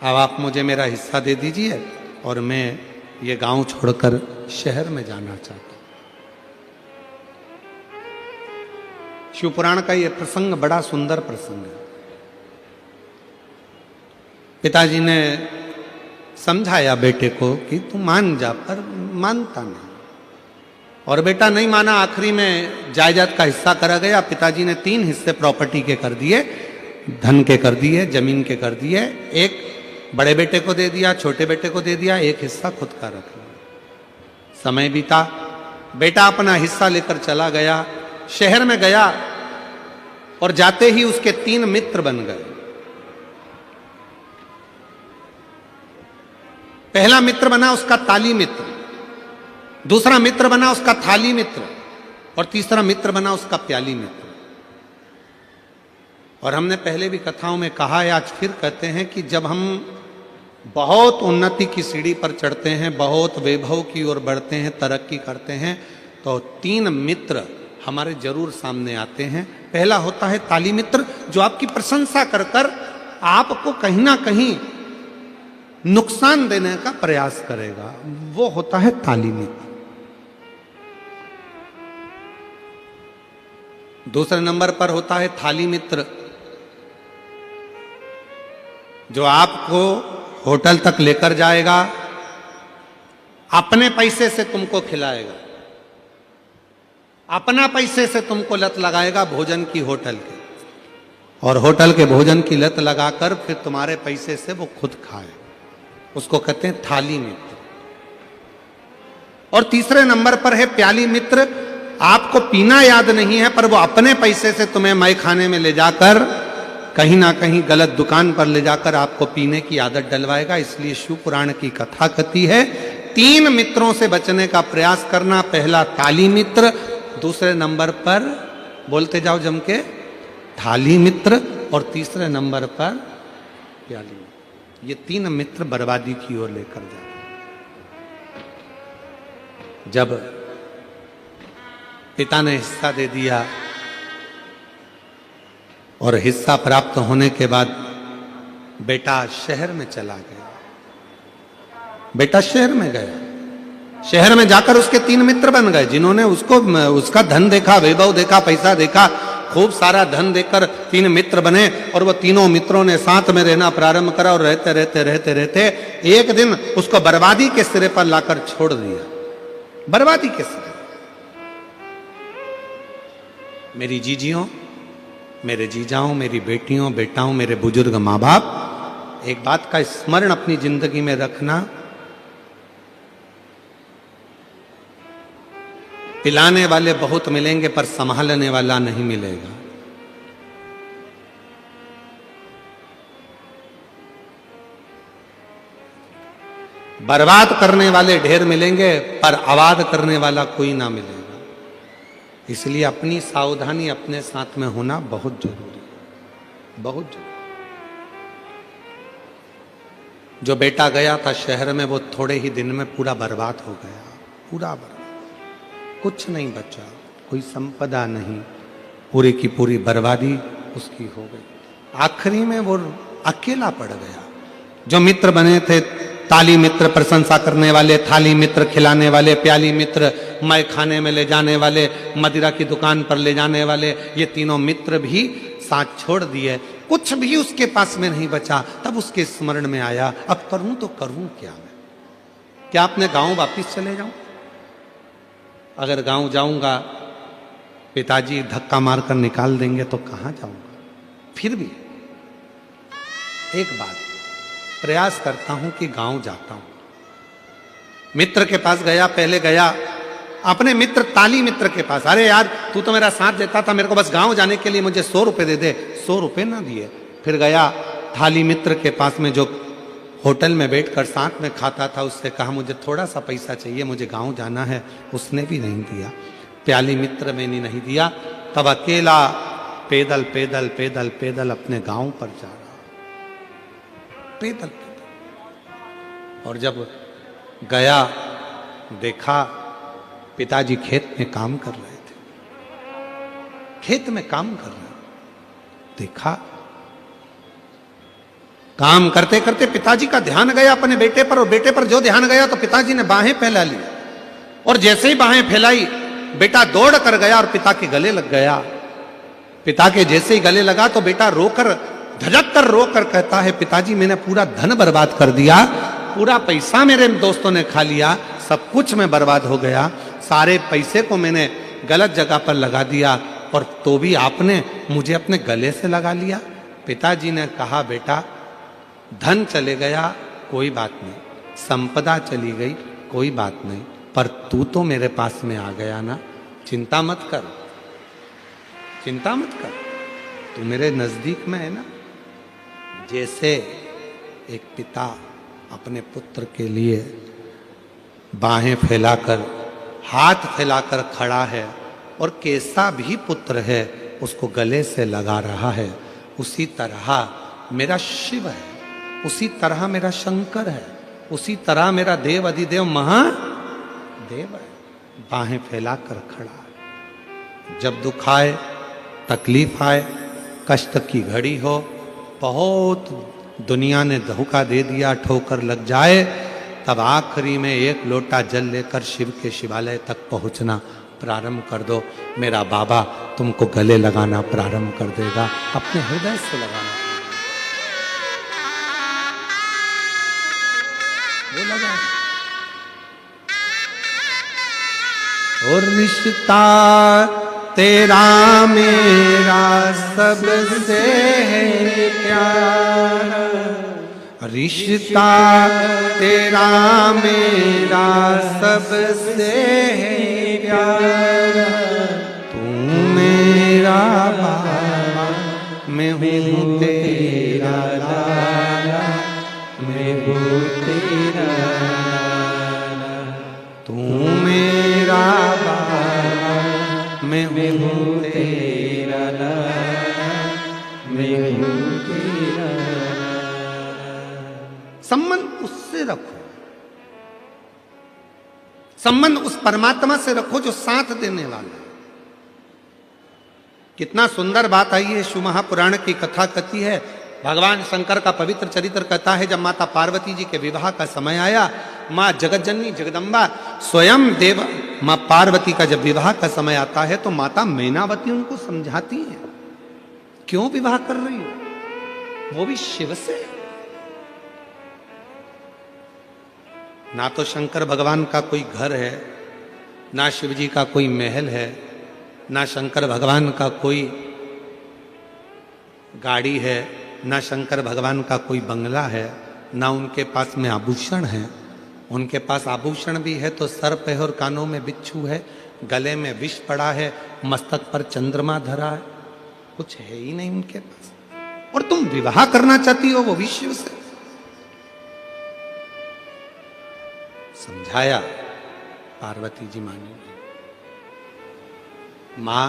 अब आप मुझे मेरा हिस्सा दे दीजिए और मैं ये गांव छोड़कर शहर में जाना चाहता हूं। शिव पुराण का ये प्रसंग बड़ा सुंदर प्रसंग है। पिताजी ने समझाया बेटे को कि तू मान जा, पर मानता नहीं और बेटा नहीं माना। आखिरी में जायदाद का हिस्सा करा गया। पिताजी ने 3 हिस्से प्रॉपर्टी के कर दिए, धन के कर दिए, जमीन के कर दिए। एक बड़े बेटे को दे दिया, छोटे बेटे को दे दिया, एक हिस्सा खुद का रख लिया। समय बीता, बेटा अपना हिस्सा लेकर चला गया, शहर में गया और जाते ही उसके 3 मित्र बन गए। पहला मित्र बना उसका ताली मित्र, दूसरा मित्र बना उसका थाली मित्र और तीसरा मित्र बना उसका प्याली मित्र। और हमने पहले भी कथाओं में कहा है, आज फिर कहते हैं कि जब हम बहुत उन्नति की सीढ़ी पर चढ़ते हैं, बहुत वैभव की ओर बढ़ते हैं, तरक्की करते हैं, तो 3 मित्र हमारे जरूर सामने आते हैं। पहला होता है ताली मित्र, जो आपकी प्रशंसा कर कर आपको कहीं ना कहीं नुकसान देने का प्रयास करेगा, वो होता है ताली मित्र। दूसरे नंबर पर होता है थाली मित्र, जो आपको होटल तक लेकर जाएगा, अपने पैसे से तुमको खिलाएगा, अपना पैसे से तुमको लत लगाएगा भोजन की होटल की, और होटल के भोजन की लत लगाकर फिर तुम्हारे पैसे से वो खुद खाए, उसको कहते हैं थाली मित्र। और तीसरे नंबर पर है प्याली मित्र, आपको पीना याद नहीं है पर वो अपने पैसे से तुम्हें मय खाने में ले जाकर कहीं ना कहीं गलत दुकान पर ले जाकर आपको पीने की आदत डलवाएगा। इसलिए शिव पुराण की कथा कहती है 3 मित्रों से बचने का प्रयास करना। पहला ताली मित्र, दूसरे नंबर पर बोलते जाओ जम के थाली मित्र, और तीसरे नंबर पर प्याली मित्र। ये 3 मित्र बर्बादी की ओर लेकर जाते। जब पिता ने हिस्सा दे दिया और हिस्सा प्राप्त होने के बाद बेटा शहर में चला गया। बेटा शहर में गया, शहर में जाकर उसके 3 मित्र बन गए, जिन्होंने उसको उसका धन देखा, वैभव देखा, पैसा देखा, खूब सारा धन देखकर 3 मित्र बने और वो तीनों मित्रों ने साथ में रहना प्रारंभ करा और रहते रहते रहते रहते एक दिन उसको बर्बादी के सिरे पर लाकर छोड़ दिया। बर्बादी के सिरे। मेरी जीजियों, मेरे जीजाओं, मेरी बेटियों, बेटाओं, मेरे बुजुर्ग माँ बाप, एक बात का स्मरण अपनी जिंदगी में रखना, पिलाने वाले बहुत मिलेंगे पर संभालने वाला नहीं मिलेगा। बर्बाद करने वाले ढेर मिलेंगे पर आबाद करने वाला कोई ना मिलेगा। इसलिए अपनी सावधानी अपने साथ में होना बहुत जरूरी है, बहुत जरूरी। जो बेटा गया था शहर में वो थोड़े ही दिन में पूरा बर्बाद हो गया, पूरा बर्बाद, कुछ नहीं बचा, कोई संपदा नहीं, पूरी की पूरी बर्बादी उसकी हो गई। आखिरी में वो अकेला पड़ गया। जो मित्र बने थे, ताली मित्र प्रशंसा करने वाले, थाली मित्र खिलाने वाले, प्याली मित्र मय खाने में ले जाने वाले, मदिरा की दुकान पर ले जाने वाले, ये तीनों मित्र भी साथ छोड़ दिए। कुछ भी उसके पास में नहीं बचा। तब उसके स्मरण में आया, अब करूं तो करूं क्या मैं? क्या अपने गांव वापिस चले जाऊं? अगर गांव जाऊंगा पिताजी धक्का मारकर निकाल देंगे तो कहां जाऊंगा? फिर भी एक बात प्रयास करता हूं कि गांव जाता हूं। मित्र के पास गया, पहले गया अपने मित्र ताली मित्र के पास। अरे यार तू तो मेरा साथ देता था, मेरे को बस गांव जाने के लिए मुझे 100 रुपए दे दे। 100 रुपए ना दिए। फिर गया थाली मित्र के पास में जो होटल में बैठकर साथ में खाता था, उससे कहा मुझे थोड़ा सा पैसा चाहिए, मुझे गांव जाना है, उसने भी नहीं दिया। प्याली मित्र में नहीं दिया, तब अकेला पैदल पैदल पैदल पैदल अपने गांव पर जा रहा, पैदल पैदल। और जब गया देखा पिताजी खेत में काम कर रहे थे, खेत में काम कर रहे, देखा काम करते करते पिताजी का ध्यान गया अपने बेटे पर, और बेटे पर जो ध्यान गया तो पिताजी ने बाहें फैला ली, और जैसे ही बाहें फैलाई बेटा दौड़ कर गया और पिता के गले लग गया। पिता के जैसे ही गले लगा तो बेटा रोकर, धड़क कर रोकर कहता है, पिताजी मैंने पूरा धन बर्बाद कर दिया, पूरा पैसा मेरे दोस्तों ने खा लिया, सब कुछ मैं बर्बाद हो गया, सारे पैसे को मैंने गलत जगह पर लगा दिया, और तो भी आपने मुझे अपने गले से लगा लिया। पिताजी ने कहा बेटा धन चले गया कोई बात नहीं, संपदा चली गई कोई बात नहीं, पर तू तो मेरे पास में आ गया ना, चिंता मत कर, चिंता मत कर, तू मेरे नजदीक में है ना। जैसे एक पिता अपने पुत्र के लिए बाहें फैलाकर, हाथ फैलाकर खड़ा है, और कैसा भी पुत्र है उसको गले से लगा रहा है, उसी तरह मेरा शिव है, उसी तरह मेरा शंकर है, उसी तरह मेरा देव अधिदेव महादेव है, बाहें फैलाकर खड़ा है। जब दुख आए, तकलीफ आए, कष्ट की घड़ी हो, बहुत दुनिया ने धोखा दे दिया, ठोकर लग जाए, तब आखिरी में एक लोटा जल लेकर शिव के शिवालय तक पहुंचना प्रारंभ कर दो, मेरा बाबा तुमको गले लगाना प्रारंभ कर देगा, अपने हृदय से लगाना। वो लगा और रिश्ता तेरा मेरा सबसे है प्यारा, रिश्ता तेरा मेरा सबसे है प्यारा, तू मेरा बाबा मैं हूँ तेरा लाला, मैं हूँ तेरा लाला, तू मेरा बाबा मैं हूँ तेरा लाला, मैं हूँ तेरा लाला। संबंध उससे रखो, संबंध उस परमात्मा से रखो जो साथ देने वाला है। कितना सुंदर बात आई है, शिव महापुराण की कथा कहती है, भगवान शंकर का पवित्र चरित्र कहता है, जब माता पार्वती जी के विवाह का समय आया, माँ जगतजननी जगदम्बा स्वयं देव माँ पार्वती का जब विवाह का समय आता है तो माता मैनावती उनको समझाती है, क्यों विवाह कर रही हो, वो भी शिव से। ना तो शंकर भगवान का कोई घर है, ना शिव जी का कोई महल है, ना शंकर भगवान का कोई गाड़ी है, ना शंकर भगवान का कोई बंगला है, ना उनके पास में आभूषण है। उनके पास आभूषण भी है तो सर पे और कानों में बिच्छू है, गले में विष पड़ा है, मस्तक पर चंद्रमा धरा है, कुछ है ही नहीं उनके पास। और तुम विवाह करना चाहती हो वो विश्व से। समझाया पार्वती जी मानी, मां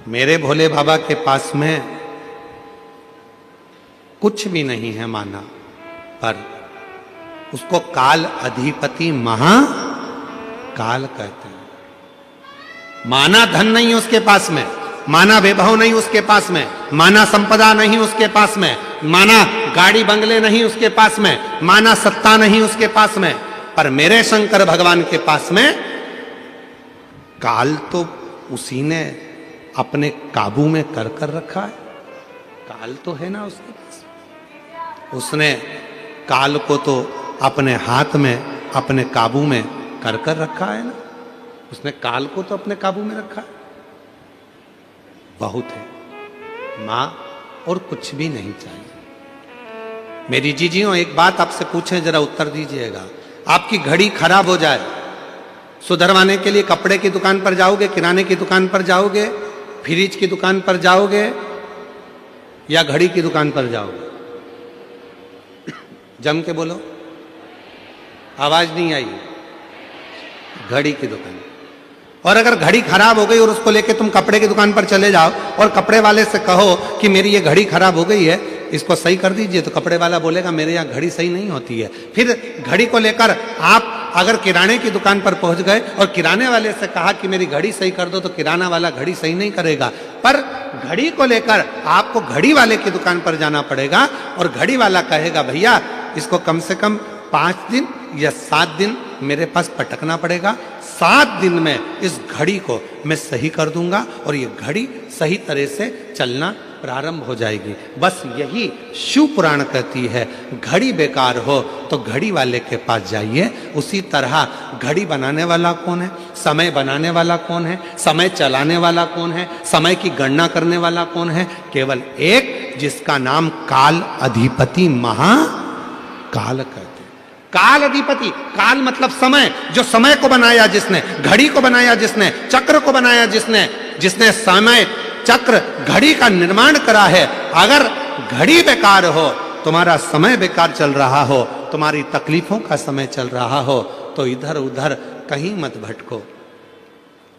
मेरे भोले बाबा के पास में कुछ भी नहीं है माना, पर उसको काल अधिपति महाकाल कहते हैं। माना धन नहीं उसके पास में, माना वैभव नहीं उसके पास में, माना संपदा नहीं उसके पास में, माना गाड़ी बंगले नहीं उसके पास में, माना सत्ता नहीं उसके पास में, पर मेरे शंकर भगवान के पास में काल तो उसी ने अपने काबू में कर कर रखा है। काल तो है ना उसके पास, उसने काल को तो अपने हाथ में, अपने काबू में कर कर रखा है ना, उसने काल को तो अपने काबू में रखा है। बहुत है मां, और कुछ भी नहीं चाहिए। मेरी जीजियों, एक बात आपसे पूछें, जरा उत्तर दीजिएगा। आपकी घड़ी खराब हो जाए, सुधरवाने के लिए कपड़े की दुकान पर जाओगे, किराने की दुकान पर जाओगे, फ्रिज की दुकान पर जाओगे, या घड़ी की दुकान पर जाओगे? जम के बोलो, आवाज नहीं आई। घड़ी की दुकान। और अगर घड़ी खराब हो गई और उसको लेके तुम कपड़े की दुकान पर चले जाओ और कपड़े वाले से कहो कि मेरी ये घड़ी खराब हो गई है, इसको सही कर दीजिए, तो कपड़े वाला बोलेगा मेरे यहाँ घड़ी सही नहीं होती है। फिर घड़ी को लेकर आप अगर किराने की दुकान पर पहुंच गए और किराने वाले से कहा कि मेरी घड़ी सही कर दो, तो किराना वाला घड़ी सही नहीं करेगा। पर घड़ी को लेकर आपको घड़ी वाले की दुकान पर जाना पड़ेगा और घड़ी वाला कहेगा भैया इसको कम से कम 5 दिन या 7 दिन मेरे पास पटकना पड़ेगा, 7 दिन में इस घड़ी को मैं सही कर दूंगा और ये घड़ी सही तरह से चलना प्रारंभ हो जाएगी। बस यही शिव पुराण कहती है। घड़ी बेकार हो तो घड़ी वाले के पास जाइए। उसी तरह घड़ी बनाने वाला कौन है, समय बनाने वाला कौन है, समय चलाने वाला कौन है, समय की गणना करने वाला कौन है? केवल एक, जिसका नाम काल अधिपति महाकाल कहते हैं। काल अधिपति, काल मतलब समय, जो समय को बनाया जिसने, घड़ी को बनाया जिसने, चक्र को बनाया जिसने, जिसने समय चक्र घड़ी का निर्माण करा है। अगर घड़ी बेकार हो, तुम्हारा समय बेकार चल रहा हो, तुम्हारी तकलीफों का समय चल रहा हो, तो इधर उधर कहीं मत भटको,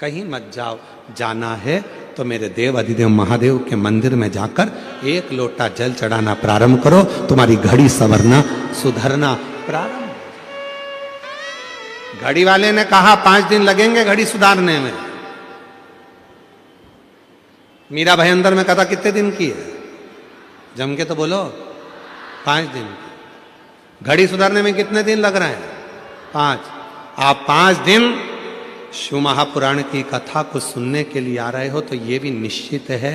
कहीं मत जाओ। जाना है तो मेरे देव अधिदेव महादेव के मंदिर में जाकर 1 लोटा जल चढ़ाना प्रारंभ करो, तुम्हारी घड़ी संवरना सुधरना प्रारंभ। घड़ी वाले ने कहा 5 दिन लगेंगे घड़ी सुधारने में। मीरा भाई अंदर में कथा कितने दिन की है? जम के तो बोलो, 5 दिन की। घड़ी सुधारने में कितने दिन लग रहे हैं? 5। आप 5 दिन शिव महापुराण की कथा को सुनने के लिए आ रहे हो, तो ये भी निश्चित है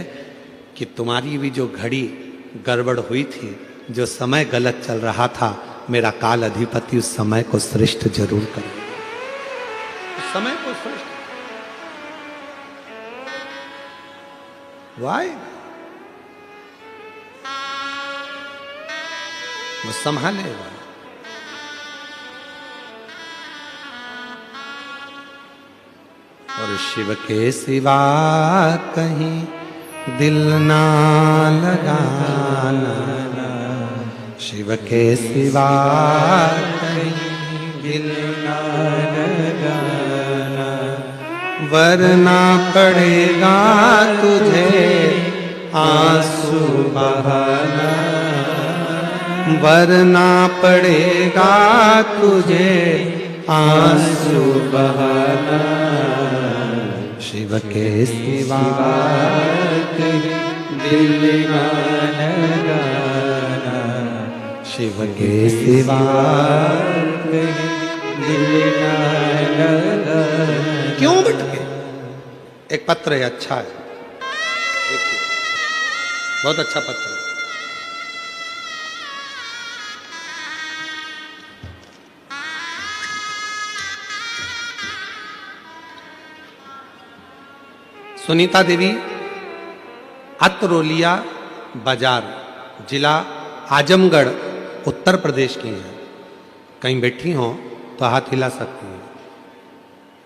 कि तुम्हारी भी जो घड़ी गड़बड़ हुई थी, जो समय गलत चल रहा था, मेरा काल अधिपति उस समय को श्रेष्ठ जरूर करेगा। समय को श्रेष्ठ वाई वो संभालेगा। और शिव के सिवा कहीं दिल ना लगाना, शिव के सिवा कहीं दिल ना लगाना, वरना पड़ेगा तुझे आंसू बहाना, वरना पड़ेगा तुझे आंसू बहाना, शिव के सिवा दिल ना लगाना, शिव के सिवा दिल ना लगाना। क्यों भटके? एक पत्र है, अच्छा है, देखिए, बहुत अच्छा पत्र है। सुनीता देवी, अतरोलिया बाजार, जिला आजमगढ़, उत्तर प्रदेश की हैं। कहीं बैठी हो तो हाथ हिला सकती हैं।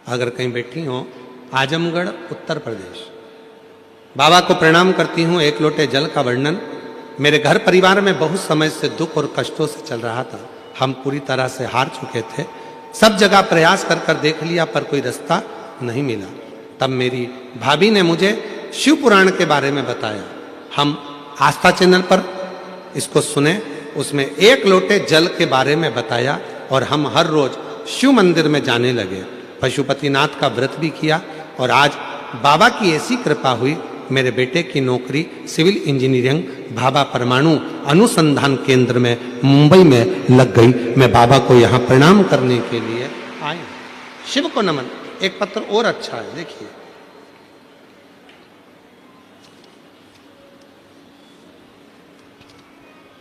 अगर कहीं बैठी हो, आजमगढ़, उत्तर प्रदेश। बाबा को प्रणाम करती हूँ। 1 लोटे जल का वर्णन। मेरे घर परिवार में बहुत समय से दुख और कष्टों से चल रहा था। हम पूरी तरह से हार चुके थे। सब जगह प्रयास कर कर देख लिया, पर कोई रास्ता नहीं मिला। तब मेरी भाभी ने मुझे शिव पुराण के बारे में बताया। हम आस्था चैनल पर इसको सुने, उसमें 1 लोटे जल के बारे में बताया और हम हर रोज शिव मंदिर में जाने लगे। पशुपतिनाथ का व्रत भी किया और आज बाबा की ऐसी कृपा हुई, मेरे बेटे की नौकरी सिविल इंजीनियरिंग भाभा परमाणु अनुसंधान केंद्र में मुंबई में लग गई। मैं बाबा को यहाँ प्रणाम करने के लिए आया। शिव को नमन। एक पत्र और अच्छा है, देखिए।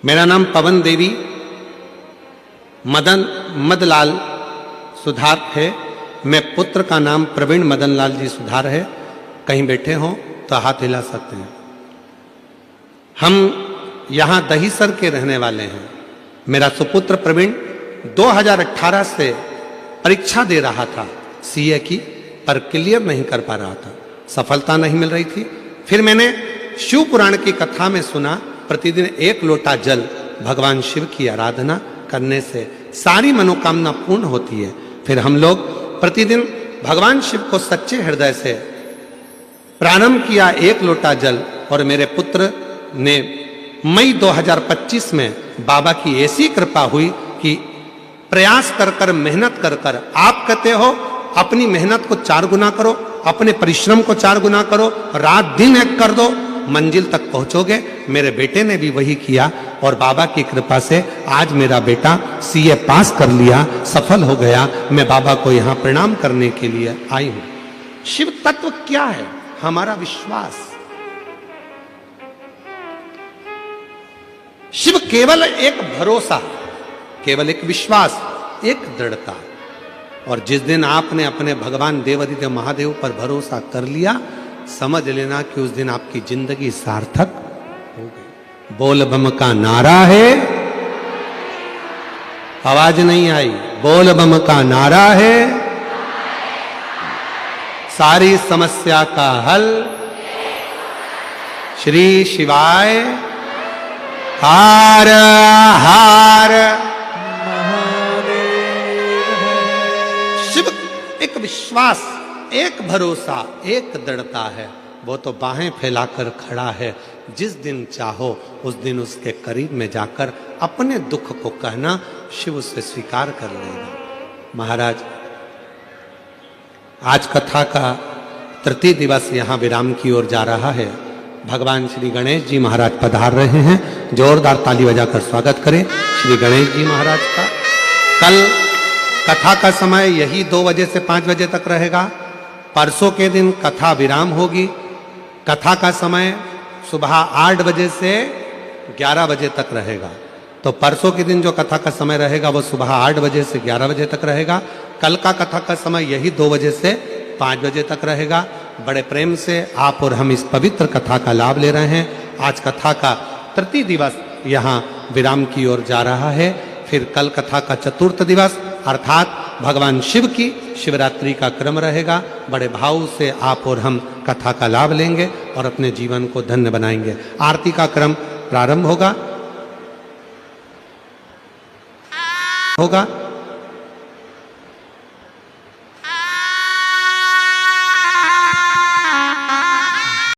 मेरा नाम पवन देवी मदलाल सुधार है। मैं पुत्र का नाम प्रवीण मदन लाल जी सुधार है। कहीं बैठे हों तो हाथ हिला सकते हैं। हम यहाँ दहीसर के रहने वाले हैं। मेरा सुपुत्र प्रवीण 2018 से परीक्षा दे रहा था सीए की, पर क्लियर नहीं कर पा रहा था, सफलता नहीं मिल रही थी। फिर मैंने शिव पुराण की कथा में सुना, प्रतिदिन 1 लोटा जल, भगवान शिव की आराधना, करने से सारी मनोकामना पूर्ण होती है। फिर हम लोग प्रतिदिन भगवान शिव को सच्चे हृदय से प्रारंभ किया 1 लोटा जल, और मेरे पुत्र ने मई 2025 में बाबा की ऐसी कृपा हुई कि प्रयास कर कर मेहनत कर कर, आप कहते हो अपनी मेहनत को 4 गुना करो, अपने परिश्रम को 4 गुना करो, रात दिन एक कर दो, मंजिल तक पहुंचोगे। मेरे बेटे ने भी वही किया और बाबा की कृपा से आज मेरा बेटा सीए पास कर लिया, सफल हो गया। मैं बाबा को यहां प्रणाम करने के लिए आई हूं। शिव तत्व क्या है? हमारा विश्वास। शिव केवल एक भरोसा, केवल एक विश्वास, एक दृढ़ता। और जिस दिन आपने अपने भगवान देवादिदेव महादेव पर भरोसा कर लिया, समझ लेना कि उस दिन आपकी जिंदगी सार्थक हो गई। बोल बम का नारा है, आवाज नहीं आई। बोल बम का नारा है, सारी समस्या का हल श्री शिवाय हार हार शिव। एक विश्वास, एक भरोसा, एक दृढ़ता है। वो तो बाहें फैलाकर खड़ा है। जिस दिन चाहो उस दिन उसके करीब में जाकर अपने दुख को कहना, शिव उसे स्वीकार कर लेगा। महाराज, आज कथा का तृतीय दिवस यहां विराम की ओर जा रहा है। भगवान श्री गणेश जी महाराज पधार रहे हैं। जोरदार ताली बजाकर स्वागत करें श्री गणेश जी महाराज का। कल कथा का समय यही 2 बजे से 5 बजे तक रहेगा। परसों के दिन कथा विराम होगी। कथा का समय सुबह 8 बजे से 11 बजे तक रहेगा। तो परसों के दिन जो कथा का समय रहेगा वो सुबह 8 बजे से 11 बजे तक रहेगा। कल का कथा का समय यही 2 बजे से 5 बजे तक रहेगा। बड़े प्रेम से आप और हम इस पवित्र कथा का लाभ ले रहे हैं। आज कथा का तृतीय दिवस यहाँ विराम की ओर जा रहा है। फिर कल कथा का चतुर्थ दिवस अर्थात भगवान शिव की शिवरात्रि का क्रम रहेगा। बड़े भाव से आप और हम कथा का लाभ लेंगे और अपने जीवन को धन्य बनाएंगे। आरती का क्रम प्रारंभ होगा।